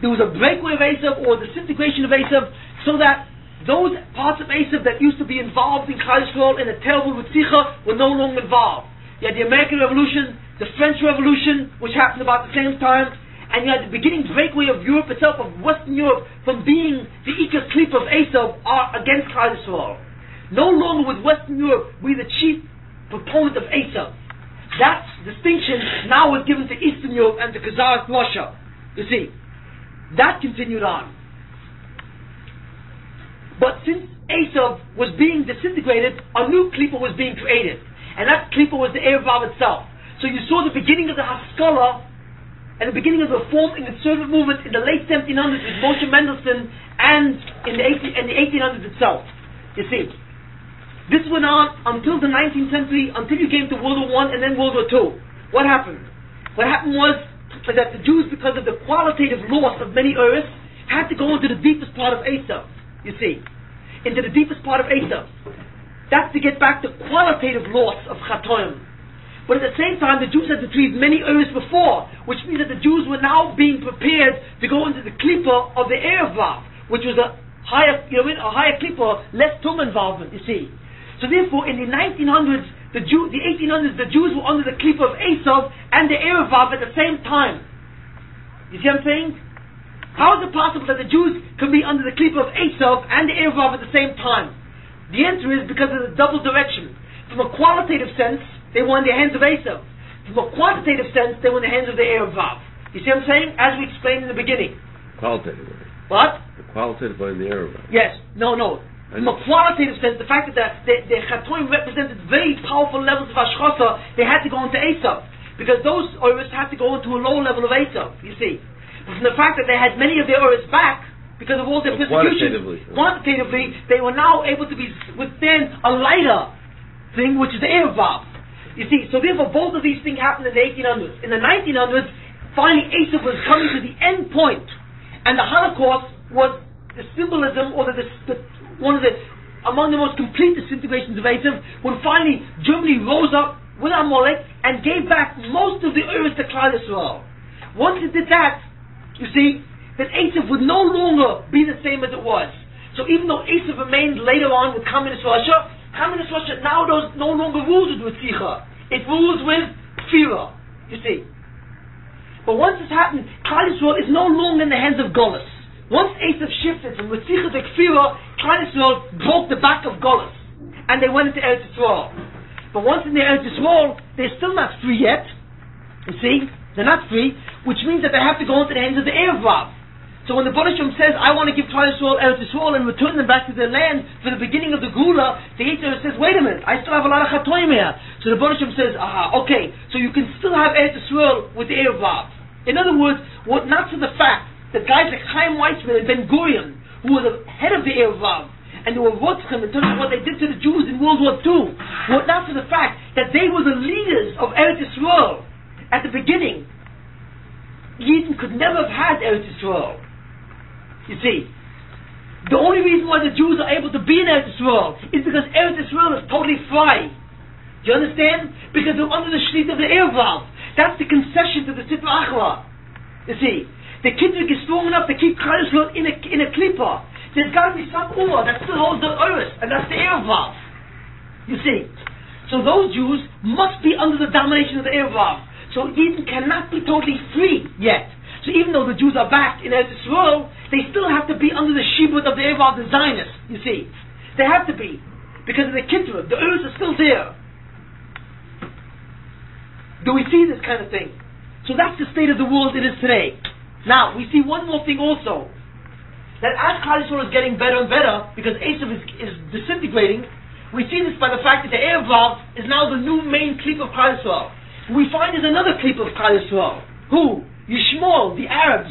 There was a breakaway of Esav, or disintegration of Esav, so that those parts of Esav that used to be involved in Klal Yisrael in a terrible Ritzicha were no longer involved. You had the American Revolution, the French Revolution, which happened about the same time, and you had the beginning breakaway of Europe itself, of Western Europe, from being the Ikar Klipa of Esav are against Klal Yisrael. No longer would Western Europe be the chief proponent of Esav. That distinction now was given to Eastern Europe and to Khazarist Russia. You see, that continued on. But since Esav was being disintegrated, a new Klipa was being created. And that Klipa was the Erevav itself. So you saw the beginning of the Haskalah and the beginning of the Reform and Conservative movement in the late 1700s with Moshe Mendelssohn and in the 1800s itself. You see, this went on until the 19th century, until you came to World War I and then World War II. What happened? What happened was that the Jews, because of the qualitative loss of many Eretz, had to go into the deepest part of Esav. You see, into the deepest part of Esav. That's to get back the qualitative loss of Chatoim. But at the same time, the Jews had retrieved many Eretz before, which means that the Jews were now being prepared to go into the Klipa of the Erevav, which was a higher, a higher Klipa, less Tum involvement. You see. So therefore, in the 1900s, the 1800s, the Jews were under the Klipa of Esav and the Erevav at the same time. You see what I'm saying? How is it possible that the Jews can be under the Klipa of Esav and the Erevav at the same time? The answer is because of the double direction. From a qualitative sense, they were in the hands of Esav. From a quantitative sense, they were in the hands of the Erevav. You see what I'm saying? As we explained in the beginning. Qualitatively. What? The qualitative in the Erevav. Yes. No. From a qualitative sense, the fact that the Chatoim represented very powerful levels of Ashchasa, they had to go into Esav. Because those Oris had to go into a low level of Esav, you see. But from the fact that they had many of their Oris back, because of all their persecution, quantitatively, they were now able to withstand a lighter thing, which is the Erevav. You see, so therefore both of these things happened in the 1800s. In the 1900s, finally Esav was coming to the end point, and the Holocaust was the symbolism, or one of the among the most complete disintegrations of Esav, when finally Germany rose up with Amalek and gave back most of the Eretz to Klal Yisrael. Once it did that, you see, that Esav would no longer be the same as it was. So even though Esav remained later on with Communist Russia now no longer rules with Ritzicha. It rules with Kfira, you see. But once this happened, Klal Yisrael is no longer in the hands of Golis. Once Esav shifted from Ritzicha to Kfira, Klal Yisrael broke the back of Golis, and they went into Eretz Yisrael. But once in the Eretz Yisrael, they're still not free yet. You see, they're not free, which means that they have to go into the hands of the Erevav. So when the Baruch Shem says, I want to give Klal Yisrael Eretz Yisrael and return them back to their land for the beginning of the Gula, the Yetzer says, wait a minute, I still have a lot of Chatoim here. So the Baruch Shem says, okay, so you can still have Eretz Yisrael with the Erevav. In other words, not for the fact that guys like Chaim Weizmann and Ben Gurion, who were the head of the Erevav, and they were Rotzchem in terms of what they did to the Jews in World War II, were not for the fact that they were the leaders of Eretz Yisrael at the beginning. Yidden could never have had Eretz Yisrael. You see, the only reason why the Jews are able to be in Eretz Yisrael is because Eretz Yisrael is totally free. Do you understand? Because they're under the shlit of the Erevav. That's the concession to the Sitra Achra. You see, the Kitzik is strong enough to keep Klal Yisrael in a Klippa. There's got to be some Ummah that still holds the Eretz, and that's the Erevav. You see, so those Jews must be under the domination of the Erevav. So Eden cannot be totally free yet. So even though the Jews are back in Eretz Yisrael, they still have to be under the shibud of the Erevav, the Zionists, you see. They have to be. Because of the Kitrut, the Eretz is still there. Do we see this kind of thing? So that's the state of the world it is today. Now, we see one more thing also. That as Klal Yisrael is getting better and better, because Esav is disintegrating, we see this by the fact that the Erevav is now the new main clip of Klal Yisrael. We find there's another clip of Klal Yisrael. Who? Yishmael, the Arabs.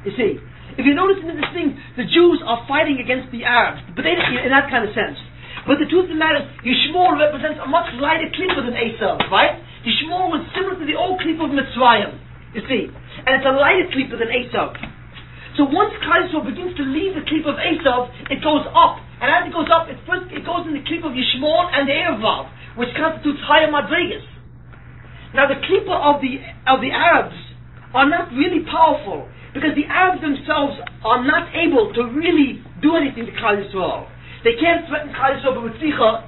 You see, if you notice in this thing, the Jews are fighting against the Arabs, but they in that kind of sense. But the truth of the matter is, Yishmael represents a much lighter clipper than Esav, right? Yishmael was similar to the old clip of Mitzrayim, you see, and it's a lighter clipper than Esav. So once Klal Yisrael begins to leave the clip of Esav, it goes up, and as it goes up, it goes in the clip of Yishmael and the Erevav, which constitutes higher madrigas. Now the clipper of the Arabs are not really powerful, because the Arabs themselves are not able to really do anything to Klal Yisrael. They can't threaten Klal Yisrael with Tzlicha,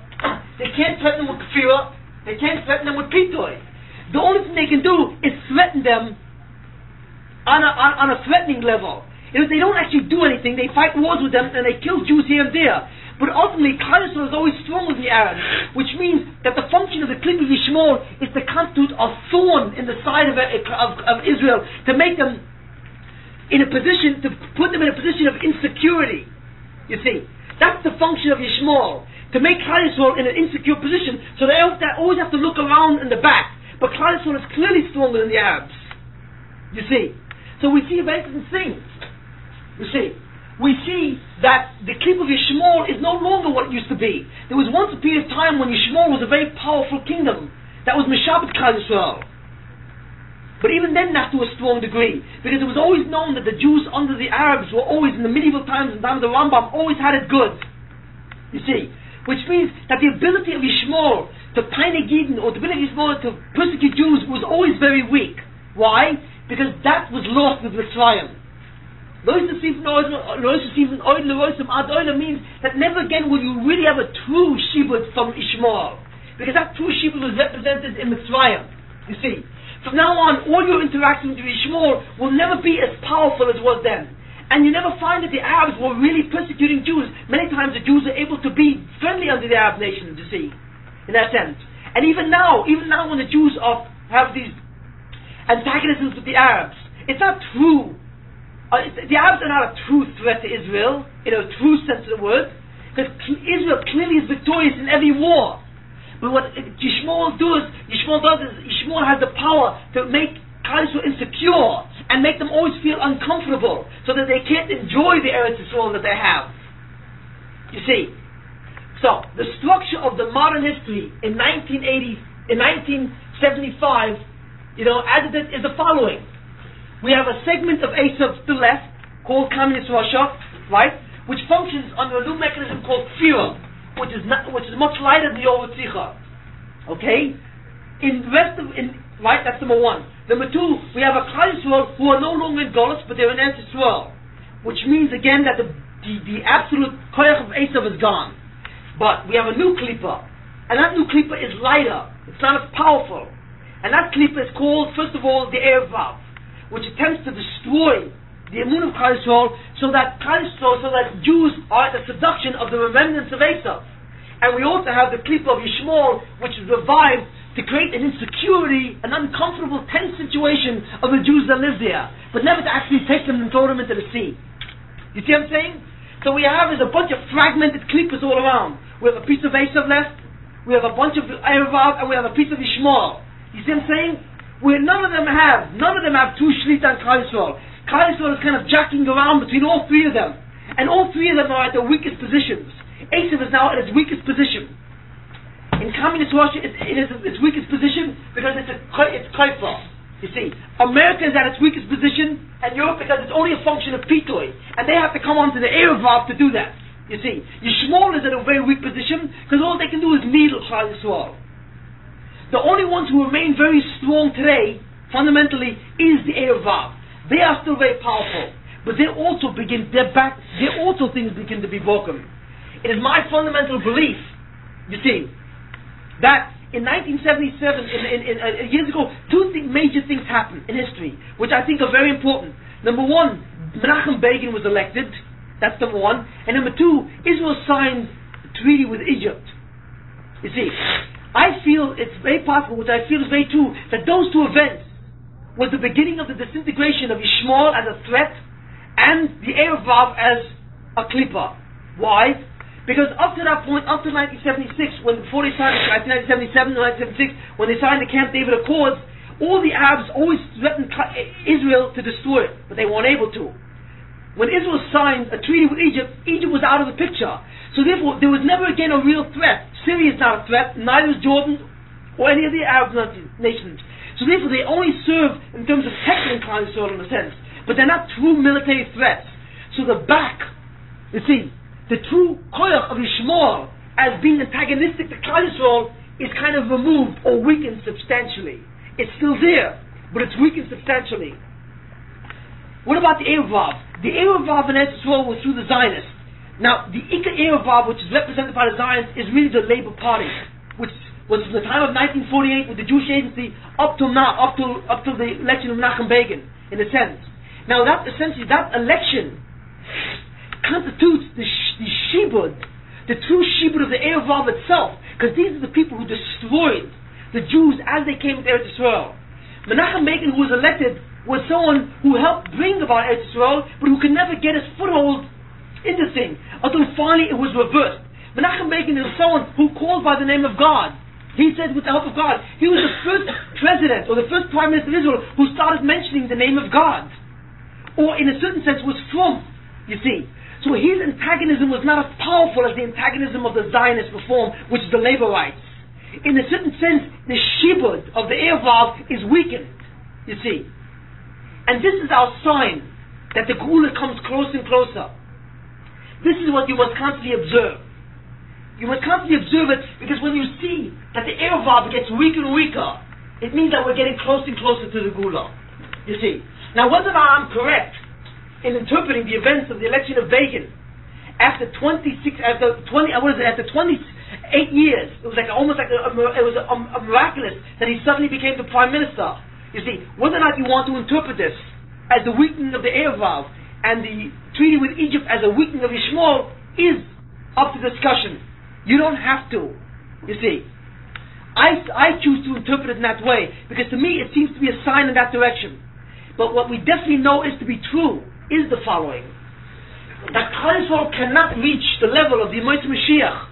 they can't threaten them with Kfira, they can't threaten them with Pitoy. The only thing they can do is threaten them on a threatening level. They don't actually do anything. They fight wars with them and they kill Jews here and there. But ultimately, Klal Yisrael is always stronger than the Arabs, which means that the function of the Klipa Yishmor is to constitute a thorn in the side of Israel, to make them in a position, to put them in a position of insecurity. You see, that's the function of Yishmor, to make Klal Yisrael in an insecure position, so they always have to look around in the back. But Klal Yisrael is clearly stronger than the Arabs. You see, so we see very different things. You see, we see that the Klipa of Yishmor is no longer what it used to be. There was once a period of time when Yishmor was a very powerful kingdom that was Meshabet Klal Yisrael. But even then not to a strong degree, because it was always known that the Jews under the Arabs were always, in the medieval times, in the time of the Rambam, always had it good. You see, which means that the ability of Yishmor to panic Eden, or the ability of Yishmor to persecute Jews, was always very weak. Why? Because that was lost with Mitzrayim. Means that never again will you really have a true shibud from Ishmael, because that true shibud was represented in Mitzrayim. You see, from now on, all your interactions with Ishmael will never be as powerful as it was then, and you never find that the Arabs were really persecuting Jews. Many times the Jews are able to be friendly under the Arab nations. You see, in that sense, and even now when the Jews have these antagonisms with the Arabs, it's not true. The Arabs are not a true threat to Israel, in a true sense of the word, because Israel clearly is victorious in every war. But what Yishmael does is Yishmael has the power to make Klal Yisrael insecure and make them always feel uncomfortable, so that they can't enjoy the Eretz Yisrael that they have. You see, so the structure of the modern history in 1975, as it is the following. We have a segment of Esav to the left, called Communist Russia, right, which functions under a new mechanism called Kfira, which is much lighter than the old Tzicha. Okay? Right, that's number one. Number two, we have a Klal Yisrael who are no longer in Golus, but they're in Eretz Yisrael, which means again that the absolute koyach of Esav is gone. But we have a new Klipa, and that new Klipa is lighter. It's not as powerful. And that Klipa is called, first of all, the Erev Vav, which attempts to destroy the Emun of Klal Yisrael, so that Jews are at the seduction of the remnants of Esav. And we also have the Klipa of Yishmael, which is revived to create an insecurity, an uncomfortable, tense situation of the Jews that live there, but never to actually take them and throw them into the sea. You see what I'm saying? So we have is a bunch of fragmented Klipas all around. We have a piece of Esav left, we have a bunch of Erev Vav, and we have a piece of Yishmael. You see what I'm saying? Where none of them have true Shlita and Klal Yisrael. Klal Yisrael is kind of jacking around between all three of them, and all three of them are at their weakest positions. Esav is now at its weakest position. In communist Russia, it is its weakest position because it's Kaifa. You see, America is at its weakest position, and Europe because it's only a function of Pitoy, and they have to come onto the Erev Vav to do that. You see, Yishmael is at a very weak position because all they can do is needle Klal Yisrael. The only ones who remain very strong today, fundamentally, is the Erev Vav. They are still very powerful, but they also things begin to be broken. It is my fundamental belief, you see, that in 1977, years ago, major things happened in history, which I think are very important. Number one, Menachem Begin was elected. That's number one. And number two, Israel signed a treaty with Egypt. You see, I feel it's very possible, which I feel is very true, that those two events was the beginning of the disintegration of Yishmael as a threat and the Erev Vav as a Klipa. Why? Because up to that point, up to 1977, when they signed the Camp David Accords, all the Arabs always threatened Israel to destroy it, but they weren't able to. When Israel signed a treaty with Egypt, Egypt was out of the picture. So therefore, there was never again a real threat. Syria is not a threat, neither is Jordan or any of the Arab nations. So therefore, they only serve in terms of tackling Klal Yisrael in a sense, but they're not true military threats. So the true koyach of Yishmael as being antagonistic to Klal Yisrael is kind of removed or weakened substantially. It's still there, but it's weakened substantially. What about the Erev Vav? The Erev Vav in Eretz Yisrael was through the Zionists. Now, the Ika Erev Vav, which is represented by the Zionists, is really the Labour Party, which was from the time of 1948 with the Jewish Agency up till now, up till the election of Menachem Begin, in a sense. Now that essentially, that election constitutes the shibud, the true shibud of the Erevav itself, because these are the people who destroyed the Jews as they came to Eretz Yisrael. Menachem Begin, who was elected, was someone who helped bring about Eretz Yisrael, but who could never get his foothold in the thing, until finally it was reversed. Menachem Begin is someone who called by the name of God. He said with the help of God. He was the first president, or the first prime minister of Israel, who started mentioning the name of God. Or in a certain sense was from, you see. So his antagonism was not as powerful as the antagonism of the Zionist reform, which is the labor rights. In a certain sense, the shibud of the Erevav is weakened, you see. And this is our sign that the Geula comes closer and closer. This is what you must constantly observe. You must constantly observe it, because when you see that the Erevav gets weaker and weaker, it means that we're getting closer and closer to the Geula. You see. Now, whether or not I'm correct in interpreting the events of the election of Begin after 28 years, it was like almost like a miraculous that he suddenly became the prime minister. You see, whether or not you want to interpret this as the weakening of the Erevav and the treaty with Egypt as a weakening of Yishmael is up to discussion. You don't have to. You see, I choose to interpret it in that way because to me it seems to be a sign in that direction. But what we definitely know is to be true is the following: that Klal Yisrael cannot reach the level of the Yemais Mashiach,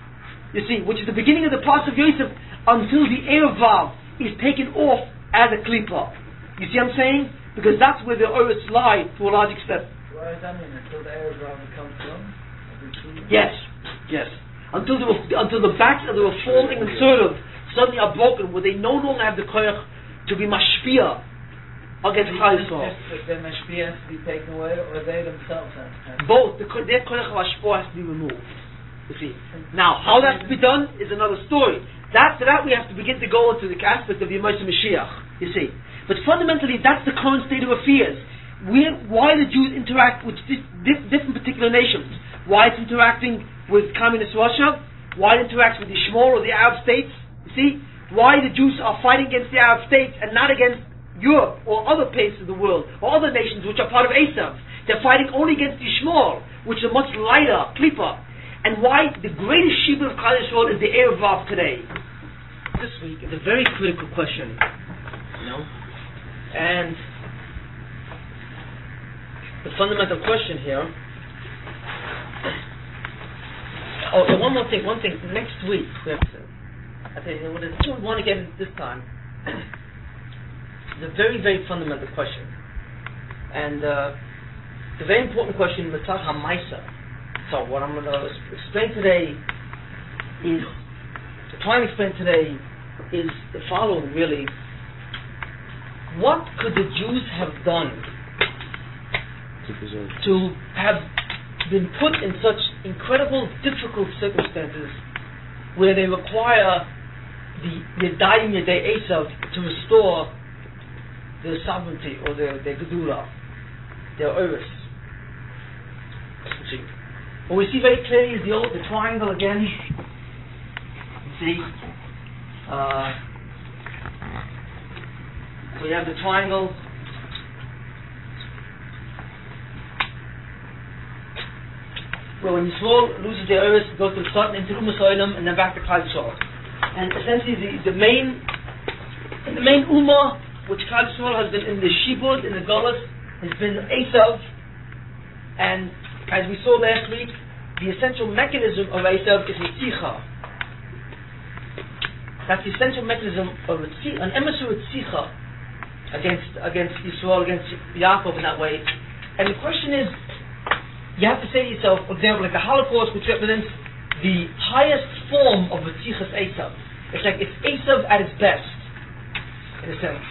you see, which is the beginning of the process of Yosef, until the Erevav is taken off as a klipa. You see what I'm saying? Because that's where the Oretz lie to a large extent. Why does that mean? Until the Erevav comes from? Yes. Until the backs of the reforming and serve suddenly are broken, where they no longer have the koyach to be mashpia against Klal Yisrael. The mashpia has to be taken away, or they themselves have to? Both. Their koyach of hashpah has to be removed. You see. Now, how that's to be done is another story. After that, we have to begin to go into the aspect of the Yemais Mashiach. You see. But fundamentally, that's the current state of affairs. Why the Jews interact with different particular nations. Why it's interacting with communist Russia, why it interacts with the Yishmael or the Arab states, you see, why the Jews are fighting against the Arab states and not against Europe or other places of the world or other nations which are part of Esav. They're fighting only against the Yishmael, which is a much lighter klipa. And why the greatest shibud of Klal Yisrael is the Erevav today. This week is a very critical question, you know, and the fundamental question here. Oh, and one thing. Next week, we have to, I tell you what we want to get into this time. It's a very, very fundamental question, and the very important question, Mitzvah HaMaisa. So, what I'm going to explain today is the following. Really, what could the Jews have done to have been put in such incredible, difficult circumstances where they require the Yadayim Yadei Esav to restore their sovereignty or their Gedula, their Oris. What we see very clearly is the triangle again. You see, we have the triangle. Well, when Yisrael loses their Oris, it goes to the Satan, into Umas Olam, and then back to Klal Yisrael. And essentially, the main Ummah, which Klal Yisrael has been in the Shibud, in the Golas, has been Esav. And as we saw last week, the essential mechanism of Esav is Ritzicha. That's the essential mechanism of an emissary Ritzicha against Yisrael, against Yaakov in that way. And the question is, you have to say to yourself, for example, like the Holocaust, which represents the highest form of Ritzichas Esav. It's like it's Esav at its best, in a sense,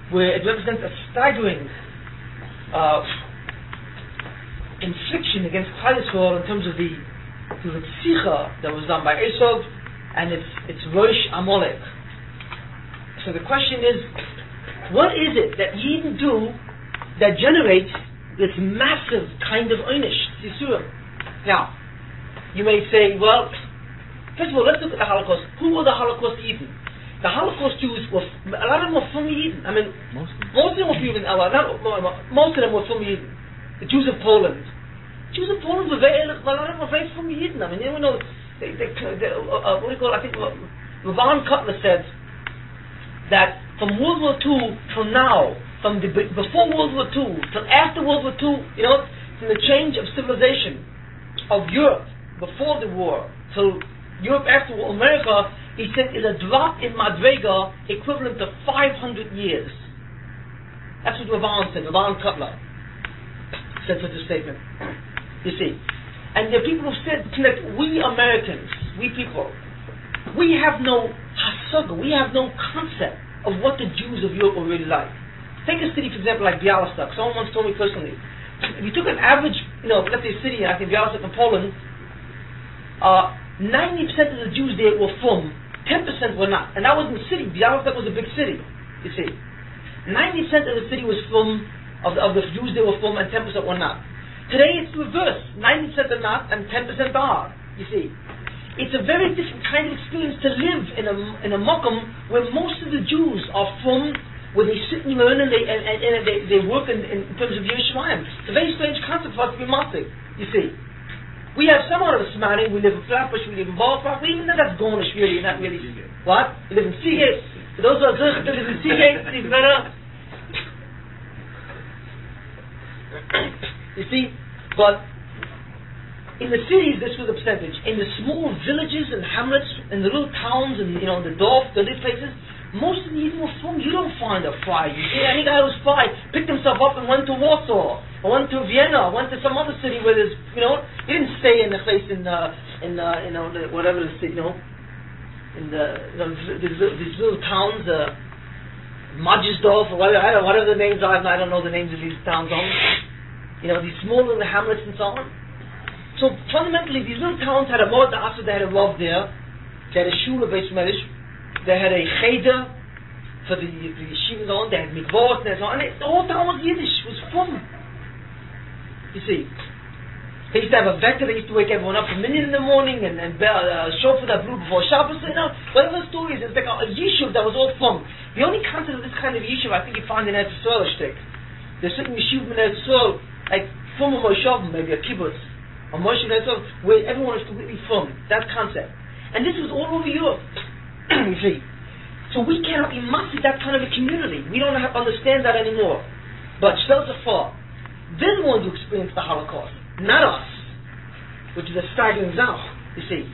where it represents a staggering infliction against Klal Yisrael in terms of the Ritzicha that was done by Esav and its Rosh Amalek. So the question is, what is it that he didn't do that generates this massive kind of einish, Yisurim? Now, you may say, well, first of all, let's look at the Holocaust. Who were the Holocaust Eden? the Holocaust Jews were, a lot of them were from Yidden. I mean, most of them were from Yidden. Most of them were from Yidden. The Jews of Poland. Jews of Poland were very, a lot of them were very from Yidden. I mean, you know, what do you call it? I think Ravon Cutler said that from World War II till now, from before World War II till after World War II, you know, from the change of civilization of Europe before the war till Europe after war, America, he said, is a drop in Madrega equivalent to 500 years. That's what Ravon said, Ravon Cutler said such a statement. You see. And there are people who said that we Americans, we people, we have no hasaga, we have no concept of what the Jews of Europe were really like. Take a city, for example, like Białystok. Someone once told me personally, if you took an average, you know, let's say city, I think Białystok in Poland, 90% of the Jews there were from, 10% were not. And that wasn't the city. Białystok was a big city, you see. 90% of the city was from, of the Jews there were from, and 10% were not. Today it's the reverse. 90% are not, and 10% are, you see. It's a very different kind of experience to live in a makom where most of the Jews are from, where they sit and learn and they work in terms of Yerushalayim. It's a very strange concept for us to be matzig, you see. We have some out of Samaria, we live in Flatbush, we live in Ballpark, we even know that's Gornish really, not really. What? We live in Seagate. For those of us who live in Seagate, it's even better. You see? But in the cities, this was a percentage. In the small villages and hamlets, in the little towns, and you know, the Dorf, the little places, most of the Yidden were from. You don't find a fry. You see, any guy who's fry picked himself up and went to Warsaw, or went to Vienna, or went to some other city where there's, you know, he didn't stay in the place in you know, whatever the city, you know, in the, you know, these little towns, Majesdorf, or whatever the names are. I don't know the names of these towns. You know, these small little hamlets and so on. So fundamentally, these little towns had a Mod Asa, they had a Rav there, they had a Shul of Beis Medrash, they had a Cheder for the yeshivas on, they had mikvot and so on, and the whole town was Yiddish, was from. You see. They used to have a vector, they used to wake everyone up a minute in the morning and shofar that blew before Shabbos, you know, whatever the story is, it's like a yeshiv that was all from. The only concept of this kind of yeshiv I think you find in Eretz Yisrael shtick. There's certain yeshivim in Eretz Yisrael, like from a Moshav, maybe a kibbutz, a Moshav, where everyone is completely from, that concept. And this was all over Europe. You see. So we cannot be massive that kind of a community. We don't understand that anymore. But Shtel Zafar, they're the ones who experienced the Holocaust, not us, which is a staggering zach, you see.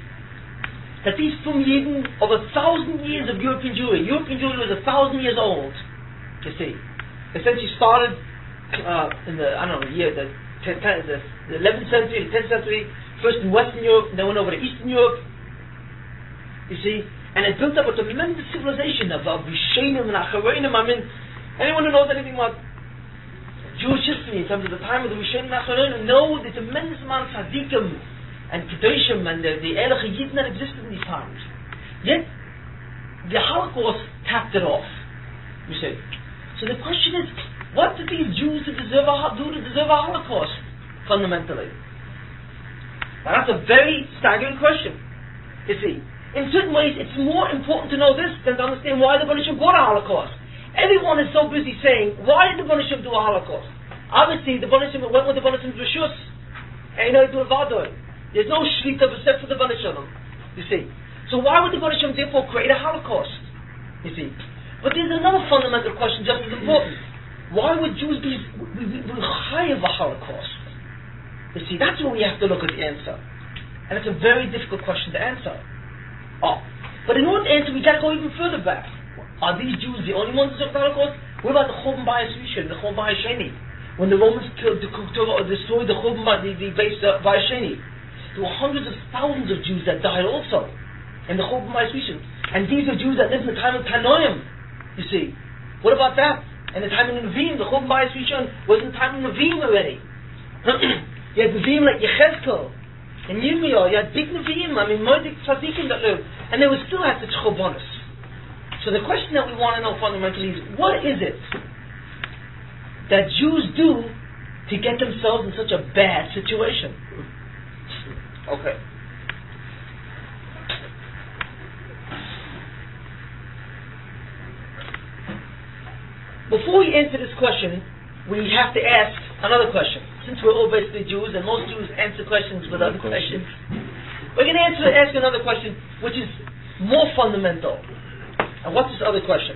That these from Yidden of 1,000 years of European Jewry. European Jewry was 1,000 years old, you see. Essentially started in the, I don't know, the 11th century, the 10th century, first in Western Europe, then went over to Eastern Europe, you see, and it built up a tremendous civilization of Rishonim and Acharonim. I mean, anyone who knows anything about Jewish history in terms of the time of the Rishonim and Acharonim know the tremendous amount of tzaddikim and kedoshim and the Erech Yidden that existed in these times. Yet, the Holocaust tapped it off, you see. So the question is, what did these Jews do to deserve a Holocaust, fundamentally? Now that's a very staggering question, you see. In certain ways, it's more important to know this than to understand why the Banishim brought a Holocaust. Everyone is so busy saying, why did the Banishim do a Holocaust? Obviously, the Banishim went with the Banishim's Rishus, and do a Vadoi. There's no Shlita except for the Banishim, you see. So why would the Banishim therefore create a Holocaust? You see. But there's another fundamental question just as important. Why would Jews be high of a Holocaust? You see, that's where we have to look at the answer. And it's a very difficult question to answer. But in order to answer, we got to go even further back. Are these Jews the only ones who took the Holocaust? What about the Churban Bayis Rishon, the Churban Bayis Sheni? When the Romans destroyed the Churban the base Bayis Sheni, there were hundreds of thousands of Jews that died also in the Churban Bayis Rishon. And these are Jews that lived in the time of Tanoim. You see, what about that? In the time of Nevi'im, the Churban Bayis Rishon was in the time of Nevi'im already. You had Nevi'im like Yechezkel and Yirmiyah, you had big Nevi'im, I mean, Moedik Tzadikim that lived, and they would still have such Churbanos. So the question that we want to know fundamentally is, what is it that Jews do to get themselves in such a bad situation? Okay. Before we answer this question, we have to ask another question. Since we're all basically Jews, and most Jews answer questions with other questions, we're going to ask another question, which is more fundamental. And what's this other question?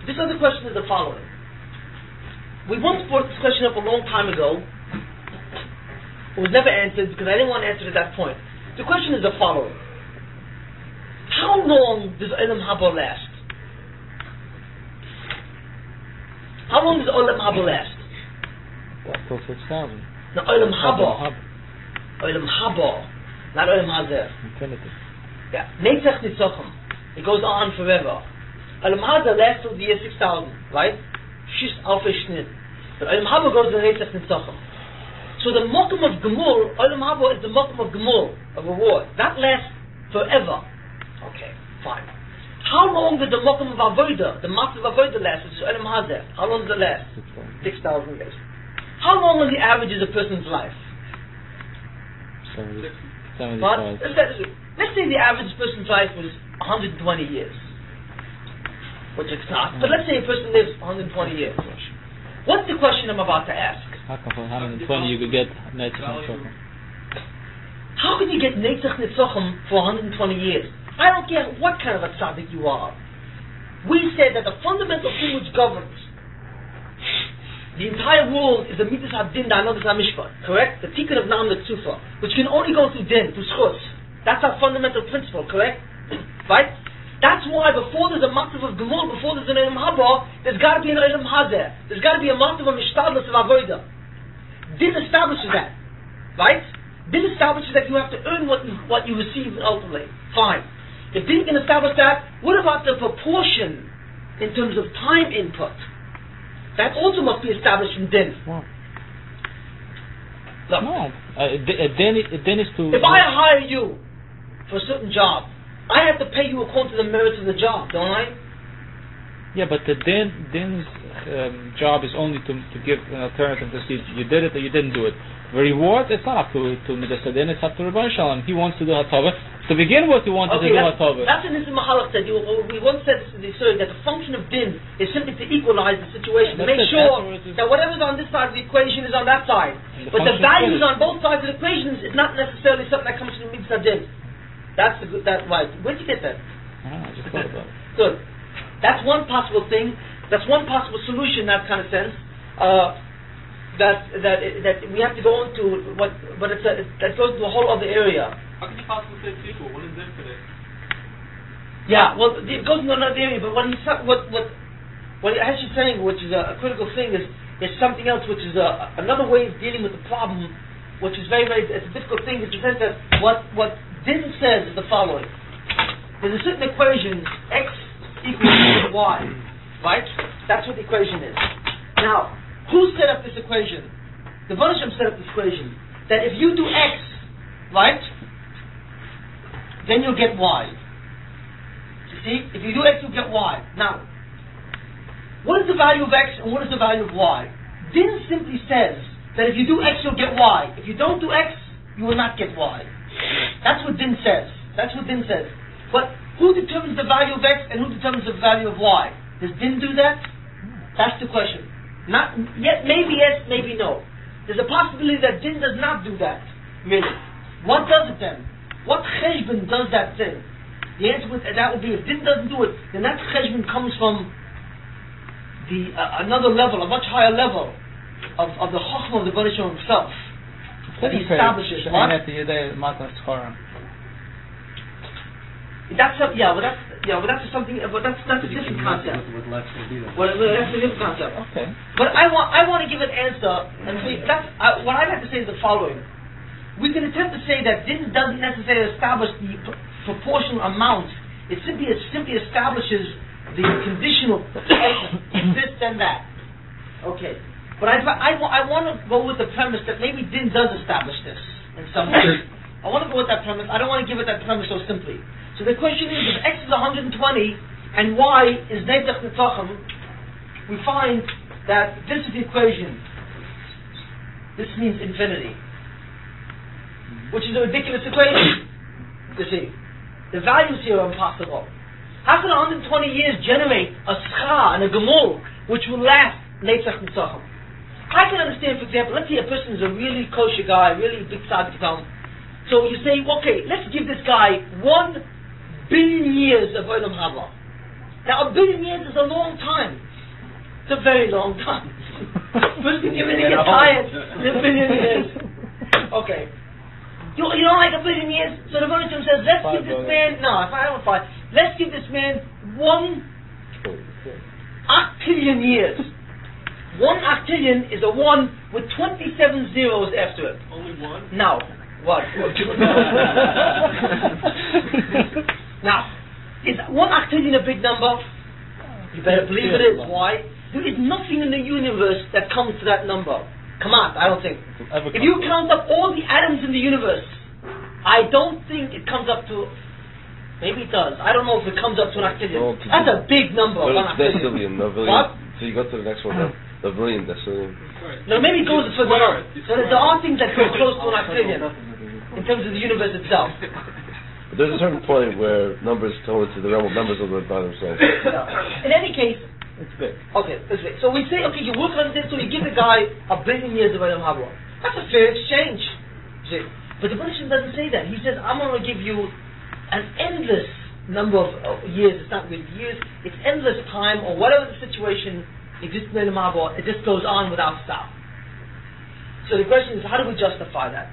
This other question is the following. We once brought this question up a long time ago. It was never answered because I didn't want to answer it at that point. The question is the following. How long does Olam Haba last? How long does Olam Haba last? Till 6,000. No, Olam Haba. Olam Haba. Not Olam Hazeh. Infinity. Yeah. Netzach Nitzachim. It goes on forever. Olam Hazeh lasts till the year 6,000, right? Shis Alfei Shnit. But Olam Haba goes to Netzach Nitzachim. So the Mokum of Gemur, Olam Haba is the Mokum of Gemur, of reward. That lasts forever. Okay, fine. How long did the Mokum of Avodah, the Matzah of Avodah last? It's Olam Hazeh. How long does it last? 6,000 years. How long on the average is a person's life? 75. Let's say the average person's life was 120 years. Which it's not. But let's say a person lives 120 years. What's the question I'm about to ask? How come for 120 you could get Netzach Nitzachim? How can you get Netzach Nitzachim for 120 years? I don't care what kind of a tzaddik you are. We said that the fundamental thing which governs the entire world is the mitzvah hadin, the anodis hamishpat, correct? The tikkun of nam l'tzufa, which can only go through din, through schus. That's our fundamental principle, correct? Right? That's why before there's a matzav of gemur, before there's an olam haba, there's got to be an olam hazeh. There's got to be a matzav of mishtadlus of avodah. Din establishes that, right? Din establishes that you have to earn what you receive ultimately. Fine. If din can establish that, what about the proportion in terms of time input? That also must be established in din. What? Look, No. Din is to... if I hire you for a certain job, I have to pay you according to the merits of the job, don't I? Yeah, but the din's job is only to give an alternative to see you did it or you didn't do it. The reward, it's not up to Midas Din, it's up to Rabbi Shalom. He wants to do Hatava. To begin with, he wanted to do Hatava. That's what Nisim Mahalach said. We once said to the story that the function of din is simply to equalize the situation, to make sure that whatever's on this side of the equation is on that side. But the values on both sides of the equation is not necessarily something that comes from Mitzvah din. That's right. Where'd you get that? I just thought about it. Good. That's one possible thing. That's one possible solution in that kind of sense. That we have to go into that goes into a whole other area. How can you possibly say people? What is this for this? Yeah, well, it goes into another area. But what he's actually saying, which is a critical thing, is something else, which is another way of dealing with the problem, which is very, very. It's a difficult thing. It's the sense that what Din says is the following: there's a certain equation, x equals y, right? That's what the equation is. Now, who set up this equation? The Banashim set up this equation. That if you do x, right, then you'll get y. You see? If you do x, you'll get y. Now, what is the value of x and what is the value of y? Din simply says that if you do x, you'll get y. If you don't do x, you will not get y. That's what Din says. That's what Din says. But who determines the value of x and who determines the value of y? Does Din do that? That's the question. Not yet. Maybe yes, maybe no. There's a possibility that Din does not do that. Really, what does it then? What cheshbon does that thing? The answer that would be if Din doesn't do it, then that cheshbon comes from the another level, a much higher level of the chokhmah of the Baruch Hu himself that he establishes. What? That's something. But that's a different concept. That's a different concept. Okay. But I want to give an answer, and what I'd have to say is the following: we can attempt to say that Din doesn't necessarily establish the proportional amounts. It simply establishes the conditional this and that. Okay. But I want to go with the premise that maybe Din does establish this in some way. I want to go with that premise. I don't want to give it that premise so simply. So the question is, if x is 120 and y is Netzach Nitzachim, we find that this is the equation. This means infinity, which is a ridiculous equation. You see, the values here are impossible. How can 120 years generate a schar and a gemur which will last Netzach Nitzachim. I can understand, for example, let's say a person is a really kosher guy, really big tzaddik. So you say, okay, let's give this guy 1 billion years of Olam Haba. Now, 1 billion years is a long time. It's a very long time. First thing you're going to get tired in 1 billion years. Okay. You don't like 1 billion years? So the Rebbe says, let's give this man, let's give this man 1 octillion years. 1 octillion is a 1 with 27 zeros after it. Only one? No. What? Now, is 1 octillion a big number? You better believe it is. Why? There is nothing in the universe that comes to that number. Come on, I don't think. If you count up all the atoms in the universe, I don't think it comes up to. Maybe it does. I don't know if it comes up to an octillion. That's a big number. But it's decillion, no billion. What? So you go to the next one now. A billion, decillion. No, maybe it goes further on. So there are things that go close to an octillion in terms of the universe itself. But there's a certain point where numbers go into the realm of numbers of the by themselves. In any case, It's big. okay, that's right. So we say, okay, you work on this, so you give the guy 1 billion years of Olam Haba. That's a fair exchange. See? But the Buddhism doesn't say that. He says, I'm going to give you an endless number of years. It's not really years. It's endless time, or whatever the situation exists in Olam Haba. It just goes on without stop. So the question is, how do we justify that?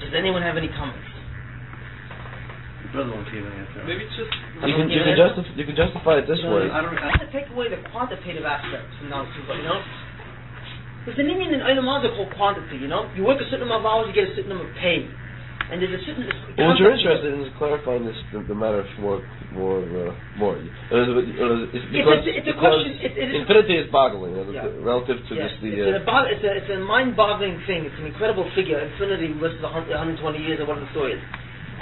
Does anyone have any comments? Brother won't give an answer. Maybe it's just... You can justify it this way. I have to take away the quantitative aspects from now, you know. There's an Indian in Olam Haba called quantity, you know. You work a certain number of hours, you get a certain number of pay. And there's a certain... Well, what you're interested in is clarifying this, the matter more. It's a question. Infinity is boggling relative to yes, this. It's a mind-boggling thing. It's an incredible figure. Infinity versus 120 years or what the story is.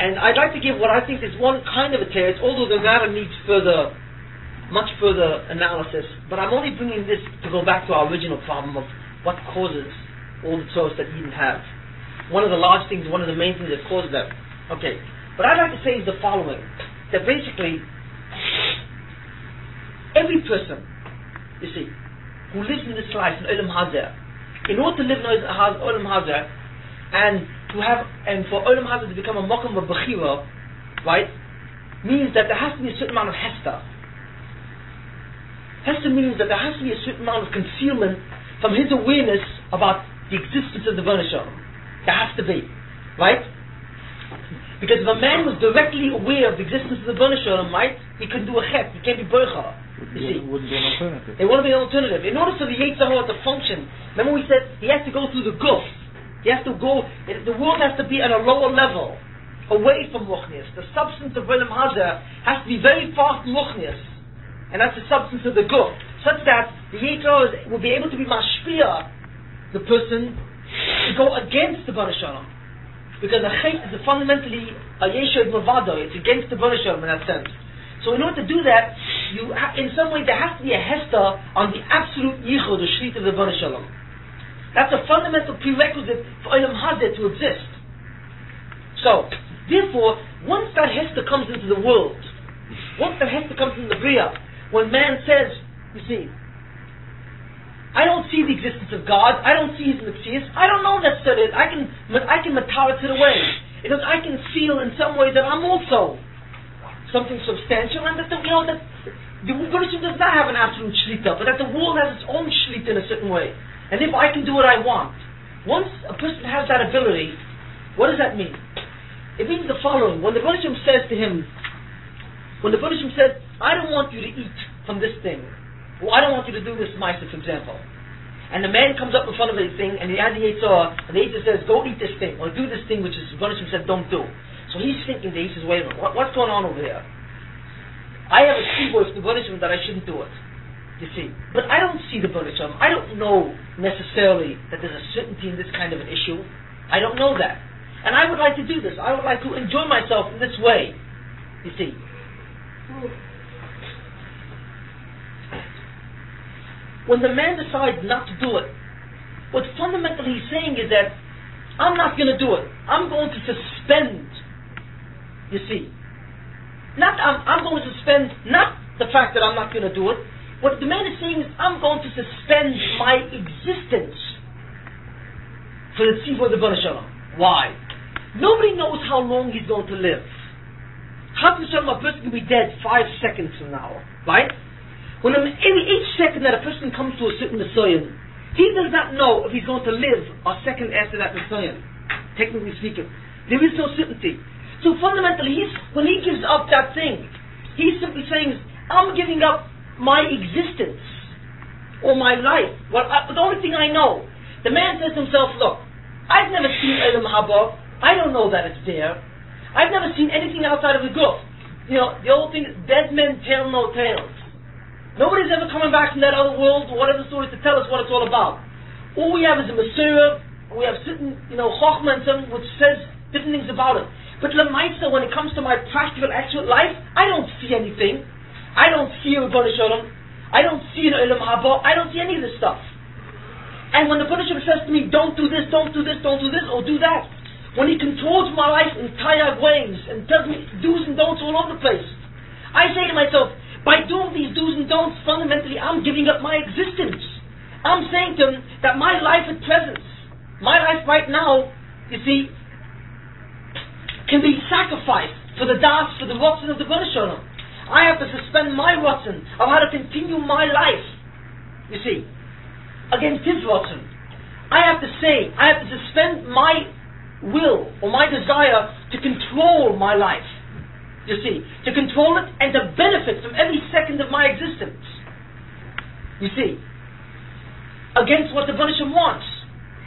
And I'd like to give what I think is one kind of a teretz, although the matter needs much further analysis. But I'm only bringing this to go back to our original problem of what causes all the tzoros that Eden have. One of the large things, one of the main things that causes that. Okay. What I'd like to say is the following. That basically, every person, you see, who lives in this life in Olam Hazeh, in order to live in Olam Hazeh, and for Olam Hazeh to become a Mokum of Bechira, right, means that there has to be a certain amount of Hester. Hester means that there has to be a certain amount of concealment from his awareness about the existence of the Vernisham. There has to be, right? Because if a man was directly aware of the existence of the Bnei Shalom, right, he couldn't do a chet, he can't be bercha. You see, It wouldn't be an alternative. It wouldn't be an alternative. In order for the Yetzer Hara to function, remember we said he has to go through the guf. He has to go. The world has to be at a lower level, away from Ruchnius. The substance of Olam Hazeh has to be very far from Ruchnius, and that's the substance of the guf, such that the Yetzer Hara will be able to be mashpia the person to go against the Bnei Shalom. Because a chet is fundamentally a yeshod mavado. It's against the Bnei Shalom in that sense. So in order to do that, in some way there has to be a hester on the absolute yichud, the shrit of the Bnei Shalom. That's a fundamental prerequisite for Olam Hazeh to exist. So, therefore, once that hester comes into the world, once that hester comes into the Bria, when man says, you see, I don't see the existence of God. I don't see His Metzius. I don't know necessarily. I can matawat it away. Because I can feel in some way that I'm also something substantial, and that the Buddhism does not have an absolute shlita, but that the world has its own shlita in a certain way. And if I can do what I want, once a person has that ability, what does that mean? It means the following: when the Buddhism says to him, when the Buddhism says, "I don't want you to eat from this thing," well, I don't want you to do this, Meister, for example. And the man comes up in front of the thing, and he has the Yitzhar, and the Yitzhar says, go eat this thing, or do this thing which is Buddhism said don't do. So he's thinking, he says, wait a minute, what's going on over here? I have a tzibur from the Buddhism that I shouldn't do it. You see. But I don't see the Buddhism. I don't know necessarily that there's a certainty in this kind of an issue. I don't know that. And I would like to do this. I would like to enjoy myself in this way. You see. When the man decides not to do it, what fundamentally he's saying is that I'm not going to do it. I'm going to suspend. You see, I'm going to suspend not the fact that I'm not going to do it. What the man is saying is, I'm going to suspend my existence for the tzivur of the Rebbeinu Shalom. Why? Nobody knows how long he's going to live. How can a person can be dead 5 seconds from now, right? When each second that a person comes to a certain Nisayon, he does not know if he's going to live a second after that Nisayon. Technically speaking, there is no certainty. So fundamentally, when he gives up that thing, he's simply saying, I'm giving up my existence or my life. The only thing I know, the man says to himself, look, I've never seen Olam Haba. I don't know that it's there. I've never seen anything outside of the guf. You know, the old thing is, dead men tell no tales. Nobody's ever coming back from that other world or whatever story to tell us what it's all about. All we have is a Mashiach. We have certain, Chochmah and something which says different things about it. But Lamaisa, when it comes to my practical, actual life, I don't see anything. I don't see a Rebbeinu Shalom. I don't see an Olam Haba. I don't see any of this stuff. And when the Rebbeinu Shalom says to me, don't do this, don't do this, don't do this, or do that, when he controls my life in entire ways and tells me do's and don'ts all over the place, I say to myself, by doing these do's and don'ts, fundamentally I'm giving up my existence. I'm saying to him that my life at present, my life right now, you see, can be sacrificed for the das, for the rotzen of the Rebbeinu Shalom. I have to suspend my rotzen of how to continue my life, you see, against his rotzen. I have to suspend my will or my desire to control my life, you see, to control it and to benefit from every second of my existence, you see, against what the Rebbeinu Shalom wants.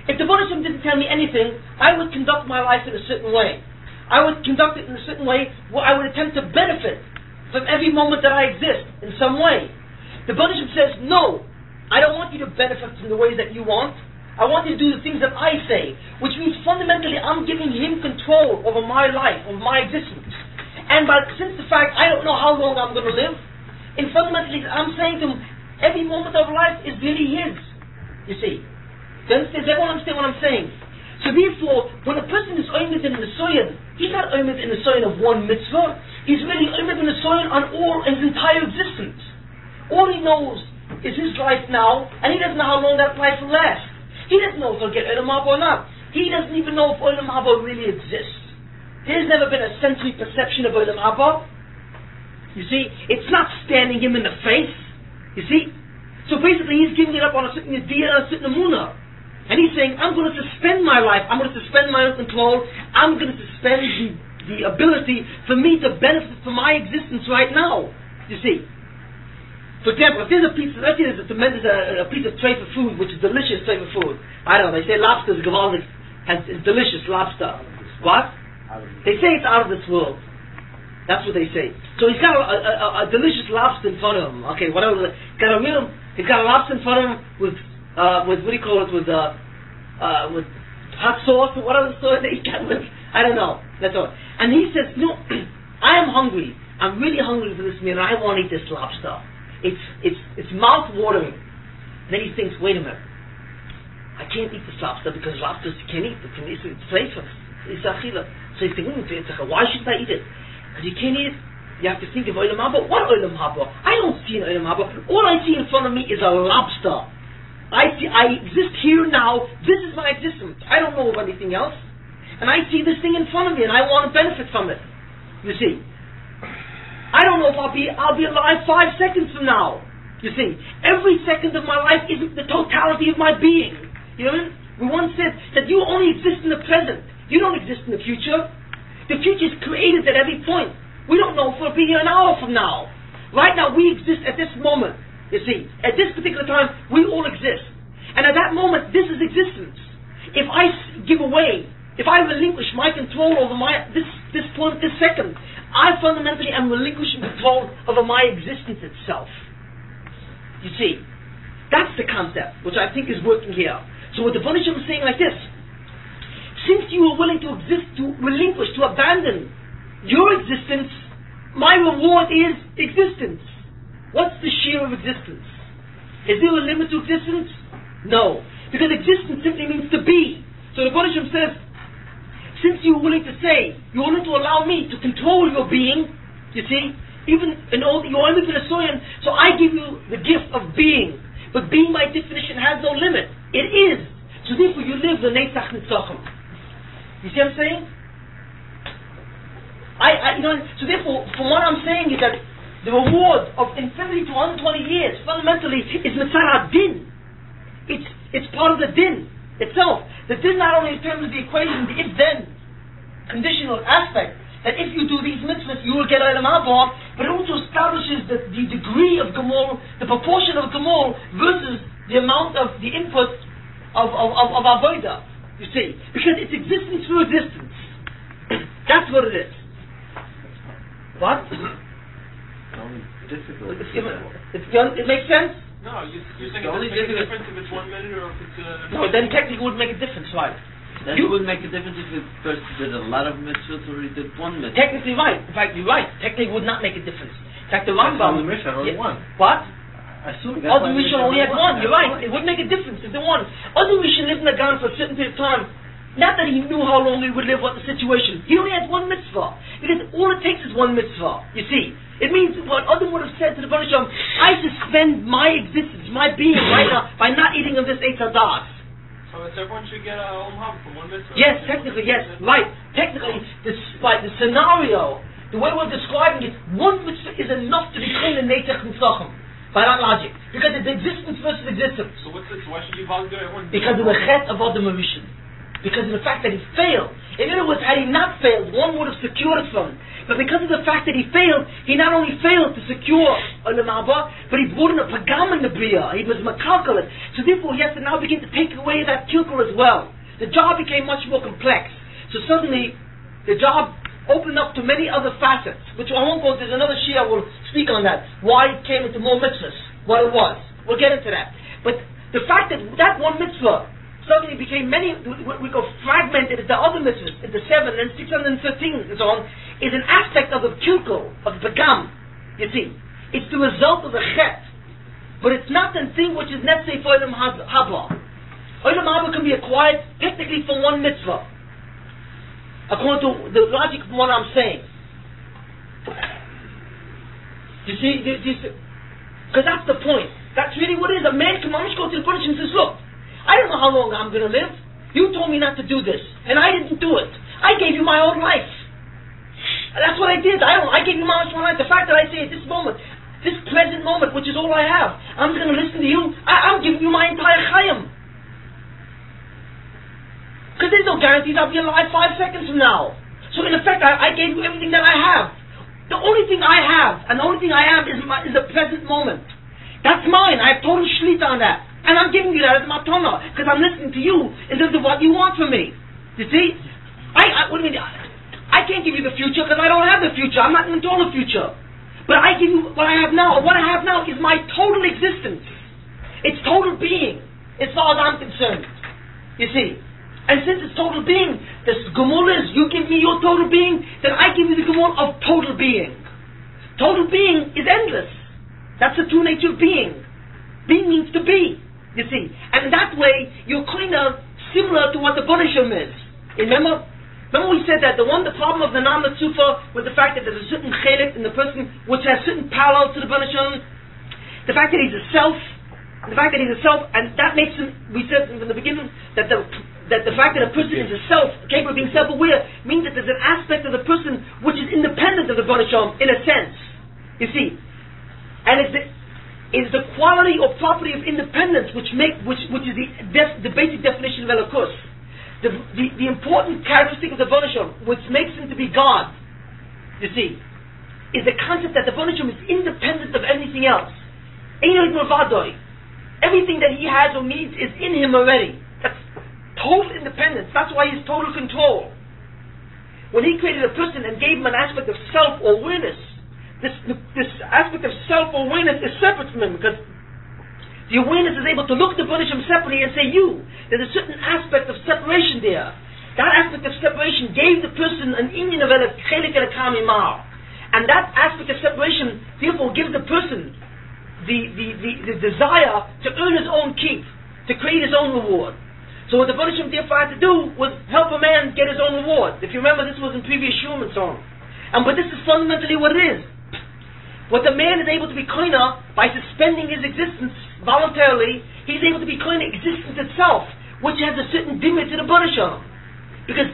If the Rebbeinu Shalom didn't tell me anything, I would conduct my life in a certain way. I would conduct it in a certain way where I would attempt to benefit from every moment that I exist in some way. The Rebbeinu Shalom says, no, I don't want you to benefit from the ways that you want. I want you to do the things that I say, which means fundamentally I'm giving him control over my life, over my existence. And since the fact I don't know how long I'm going to live, and fundamentally I'm saying to him, every moment of life is really his. You see? Does everyone understand what I'm saying? So therefore, when a person is oimed in the soyan, he's not oimed in the soyan of one mitzvah. He's really oimed in the soyan on all his entire existence. All he knows is his life now, and he doesn't know how long that life will last. He doesn't know if he'll get Olam Haba or not. He doesn't even know if Olam Haba really exists. There's never been a sensory perception of Olam Haba. You see, it's not standing him in the face. You see, so basically he's giving it up on a certain idea, a certain amuna. And he's saying, I'm going to suspend my life, I'm going to suspend my own control, I'm going to suspend the ability for me to benefit from my existence right now. You see. For example, if there's a piece, let's say there's a piece of tray for food, which is delicious tray for food. I don't know, they say lobster is gewaldig, it's delicious lobster. What? They say it's out of this world. That's what they say. So he's got a delicious lobster in front of him. Okay, whatever. He's got a lobster in front of him with what do you call it, with hot sauce or whatever sauce that he got with, I don't know. That's all. And he says, I am hungry. I'm really hungry for this meal, and I want to eat this lobster. It's mouth-watering. And then he thinks, wait a minute. I can't eat this lobster because lobsters you can't eat. It's flavor. It's achila. So he's thinking, why shouldn't I eat it? Because you can't eat it. You have to think of Olam Haba. What Olam Haba? I don't see an Olam Haba. All I see in front of me is a lobster. I exist here now. This is my existence. I don't know of anything else. And I see this thing in front of me and I want to benefit from it. You see. I don't know if I'll be alive 5 seconds from now. You see. Every second of my life isn't the totality of my being. You know what I mean? We once said that you only exist in the present. You don't exist in the future. The future is created at every point. We don't know if we'll be here an hour from now. Right now we exist at this moment. You see, at this particular time, we all exist. And at that moment, this is existence. If I give away, if I relinquish my control over this point, this second, I fundamentally am relinquishing control over my existence itself. You see, that's the concept, which I think is working here. So what the Rebbeinu Shalom is saying like this, since you are willing to exist, to relinquish, to abandon your existence, my reward is existence. What's the sheer of existence? Is there a limit to existence? No. Because existence simply means to be. So the Baruch Shem says, since you're willing to say, you're willing to allow me to control your being, you see, even in all, you're only for the soil, so I give you the gift of being. But being by definition has no limit. It is. So therefore you live the Netzach Nitzachim. You see what I'm saying? So therefore, from what I'm saying is that the reward of infinity to 120 years, fundamentally, is Mitzvah Din. It's part of the Din itself. The Din not only in terms of the equation, the if-then conditional aspect, that if you do these mitzvahs, you will get Olam Haba, but it also establishes the degree of Gemol, the proportion of Gemol versus the amount of the input of Avodah, you see. Because it's existence through existence. That's what it is. What? Difficult. It makes sense? No, you're saying it doesn't make a difference if it's 1 minute or if it's... No, then technically it would make a difference, right? Then it wouldn't make a difference if the person did a lot of mitzvahs or he did 1 mitzvah. Technically right. In fact, you're right. Technically it would not make a difference. In fact, the Rambam... the Mishnah only one. What? I assume that's Other Rishon only had one. You're right. It wouldn't make a difference if the one. Other Rishon lived in the Gan for a certain period of time. Not that he knew how long he would live, what the situation. He only had 1 mitzvah. Because all it takes is 1 mitzvah. You see. It means what Adam would have said to the Baruch Shem, I suspend my existence, my being right now, by not eating of this Eitz Hadas. So everyone should get a Olam Haba from 1 mitzvah? Yes, technically, yes. Right. Technically, despite the scenario, the way we're describing it, 1 mitzvah is enough to be clean in Netzach Nitzachim. By that logic. Because it's existence versus existence. So what's this? Why should you volunteer everyone? Because of the chet of Adam Rishon. Because of the fact that he failed. In other words, had he not failed, one would have secured it from him. But because of the fact that he failed, he not only failed to secure Olam Haba, but he brought in a pagam in the Bria. He was makalkalit. So therefore he has to now begin to take away that kilkel as well. The job became much more complex. So suddenly, the job opened up to many other facets, which I won't go into. There's another Shia will speak on that. Why it came into more mitzvahs, what it was. We'll get into that. But the fact that that 1 mitzvah suddenly became many, we go fragmented into other mitzvahs, into 7 and 613 and so on, is an aspect of the kilkel, of the pagam. You see, it's the result of the chet, but it's not the thing which is necessary for Olam Haba. Olam Haba can be acquired technically from 1 mitzvah, according to the logic from what I'm saying. You see, because that's the point. That's really what it is. A man can almost go to the Baruch and says, look, I don't know how long I'm going to live. You told me not to do this, and I didn't do it. I gave you my own life. That's what I did. I gave you my own life. The fact that I say at this moment, this present moment, which is all I have, I'm going to listen to you. I'm giving you my entire chayim. Because there's no guarantees I'll be alive 5 seconds from now. So in effect, I gave you everything that I have. The only thing I have, and the only thing I am, is the present moment. That's mine. I have total shlita on that. And I'm giving you that as matana, because I'm listening to you in terms of what you want from me. You see? What do you mean? I can't give you the future because I don't have the future. I'm not in control of the future. But I give you what I have now. And what I have now is my total existence. It's total being, as far as I'm concerned. You see? And since it's total being, the gemul is, you give me your total being, then I give you the gemul of total being. Total being is endless. That's the true nature of being. Being means to be. You see, and that way you're kind of similar to what the Baruch Shem is. Remember we said that the problem of the Nam Tzufa was the fact that there's a certain chelik in the person which has certain parallels to the Baruch Shem. The fact that he's a self, and that makes him. We said from the beginning that the fact that a person is a self, capable of being self-aware, means that there's an aspect of the person which is independent of the Baruch Shem in a sense. You see, and it's the quality or property of independence which is the basic definition of Elokus. The important characteristic of the Baruch Shem, which makes him to be God, you see, is the concept that the Baruch Shem is independent of anything else. Everything that he has or needs is in him already. That's total independence. That's why he's total control. When he created a person and gave him an aspect of self-awareness, this aspect of self-awareness is separate from him, because the awareness is able to look at the Baruch Shem separately and say, there's a certain aspect of separation there. That aspect of separation gave the person an inyan of chelik elokam imar. And that aspect of separation therefore gives the person the desire to earn his own keep, to create his own reward. So what the Baruch Shem therefore had to do was help a man get his own reward. If you remember, this was in previous Shum and so on. But this is fundamentally what it is. What the man is able to be koina by suspending his existence voluntarily, he's able to be koina existence itself, which has a certain dimmer to the Baruch Shem. Because,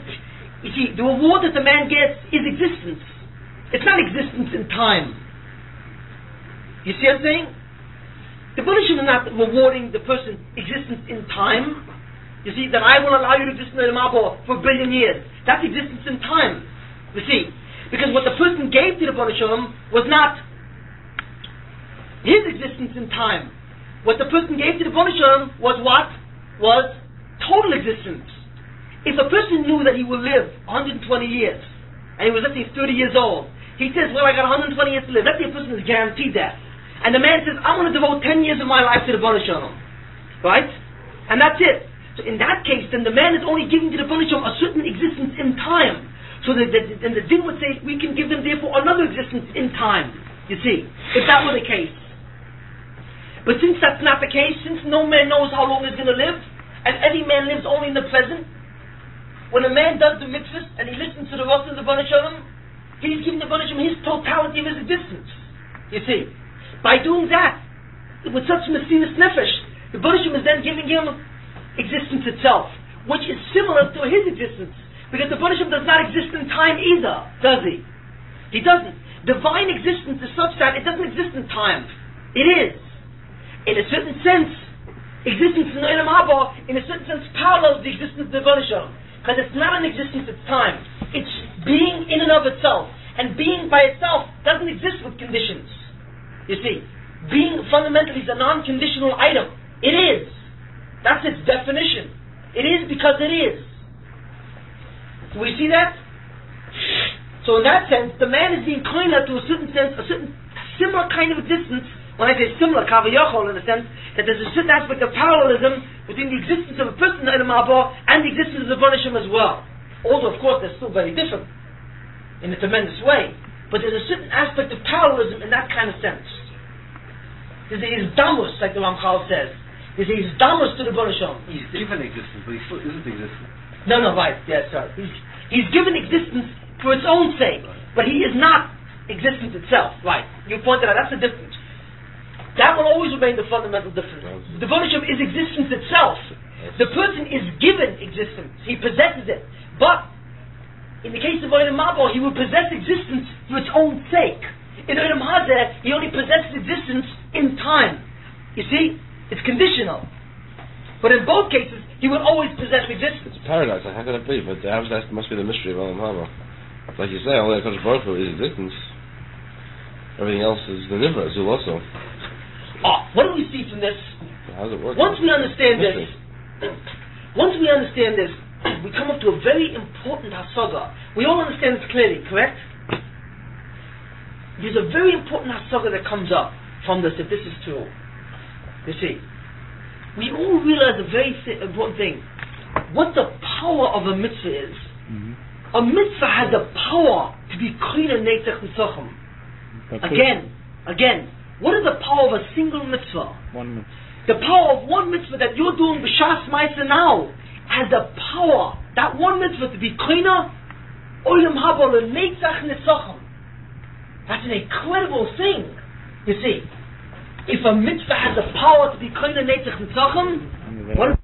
you see, the reward that the man gets is existence. It's not existence in time. You see what I'm saying? The Baruch Shem is not rewarding the person existence in time. You see, that I will allow you to exist in the Mabor for 1 billion years. That's existence in time. You see, because what the person gave to the Baruch Shem was not his existence in time. What the person gave to the Baruch Shem was what? Was total existence. If a person knew that he will live 120 years, and he was, let's say, 30 years old, he says, well, I got 120 years to live. Let's say a person is guaranteed that. And the man says, I'm going to devote 10 years of my life to the Baruch Shem. Right? And that's it. So in that case, then the man is only giving to the Baruch Shem a certain existence in time. So then the din would say, we can give them therefore another existence in time. You see, if that were the case. But since that's not the case, since no man knows how long he's going to live, and every man lives only in the present, when a man does the mitzvahs and he listens to the Rosh of the Baruch Shem, he's giving the Baruch Shem his totality of his existence. You see, by doing that, with such messiness nefesh, the Baruch Shem is then giving him existence itself, which is similar to his existence, because the Baruch Shem does not exist in time either, does he? He doesn't. Divine existence is such that it doesn't exist in time. It is. In a certain sense, existence in the Olam Haba, in a certain sense, parallels the existence of the Baruch Shem, because it's not an existence, it's time. It's being in and of itself, and being by itself doesn't exist with conditions. You see, being fundamentally is a non-conditional item. It is. That's its definition. It is because it is. Do we see that? So in that sense, the man is being koina to a certain sense, a certain similar kind of existence. When I say similar, kavayachol, in the sense that there's a certain aspect of parallelism between the existence of a person in the Mabor and the existence of the Baruch Shem as well. Although, of course, they're still very different in a tremendous way. But there's a certain aspect of parallelism in that kind of sense. There's a izdamus, like the Ramchal says. There's a izdamus to the Baruch Shem. He's given existence, but he still isn't existent. No, right. Yes, sorry. He's given existence for its own sake, but he is not existence itself. Right. You pointed out, that's the difference. That will always remain the fundamental difference. The Baruch Shem is existence itself. The person is given existence. He possesses it. But, in the case of Olam Mabor, he will possess existence for its own sake. In Olam Hazeh, he only possesses existence in time. You see? It's conditional. But in both cases, he will always possess existence. It's a paradox. How can it be? But that must be the mystery of Olam Haba. Like you say, only HaKadosh Baruch Hu is existence. Everything else is the Nivra, Zul also. What do we see from this? How does it work? Once we understand this, we come up to a very important hasaga. We all understand this clearly, correct? There's a very important hasaga that comes up from this, if this is true. You see, we all realize a very important thing. What the power of a mitzvah is. Mm-hmm. A mitzvah has the power to be krina netzach nitzachim. Again, what is the power of a single mitzvah? One mitzvah. The power of one mitzvah that you're doing b'shas ma'aseh now has the power, that one mitzvah, to be krina olam haba lenetzach nitzachim. That's an incredible thing. You see, if a mitzvah has the power to be krina netzach nitzachim, what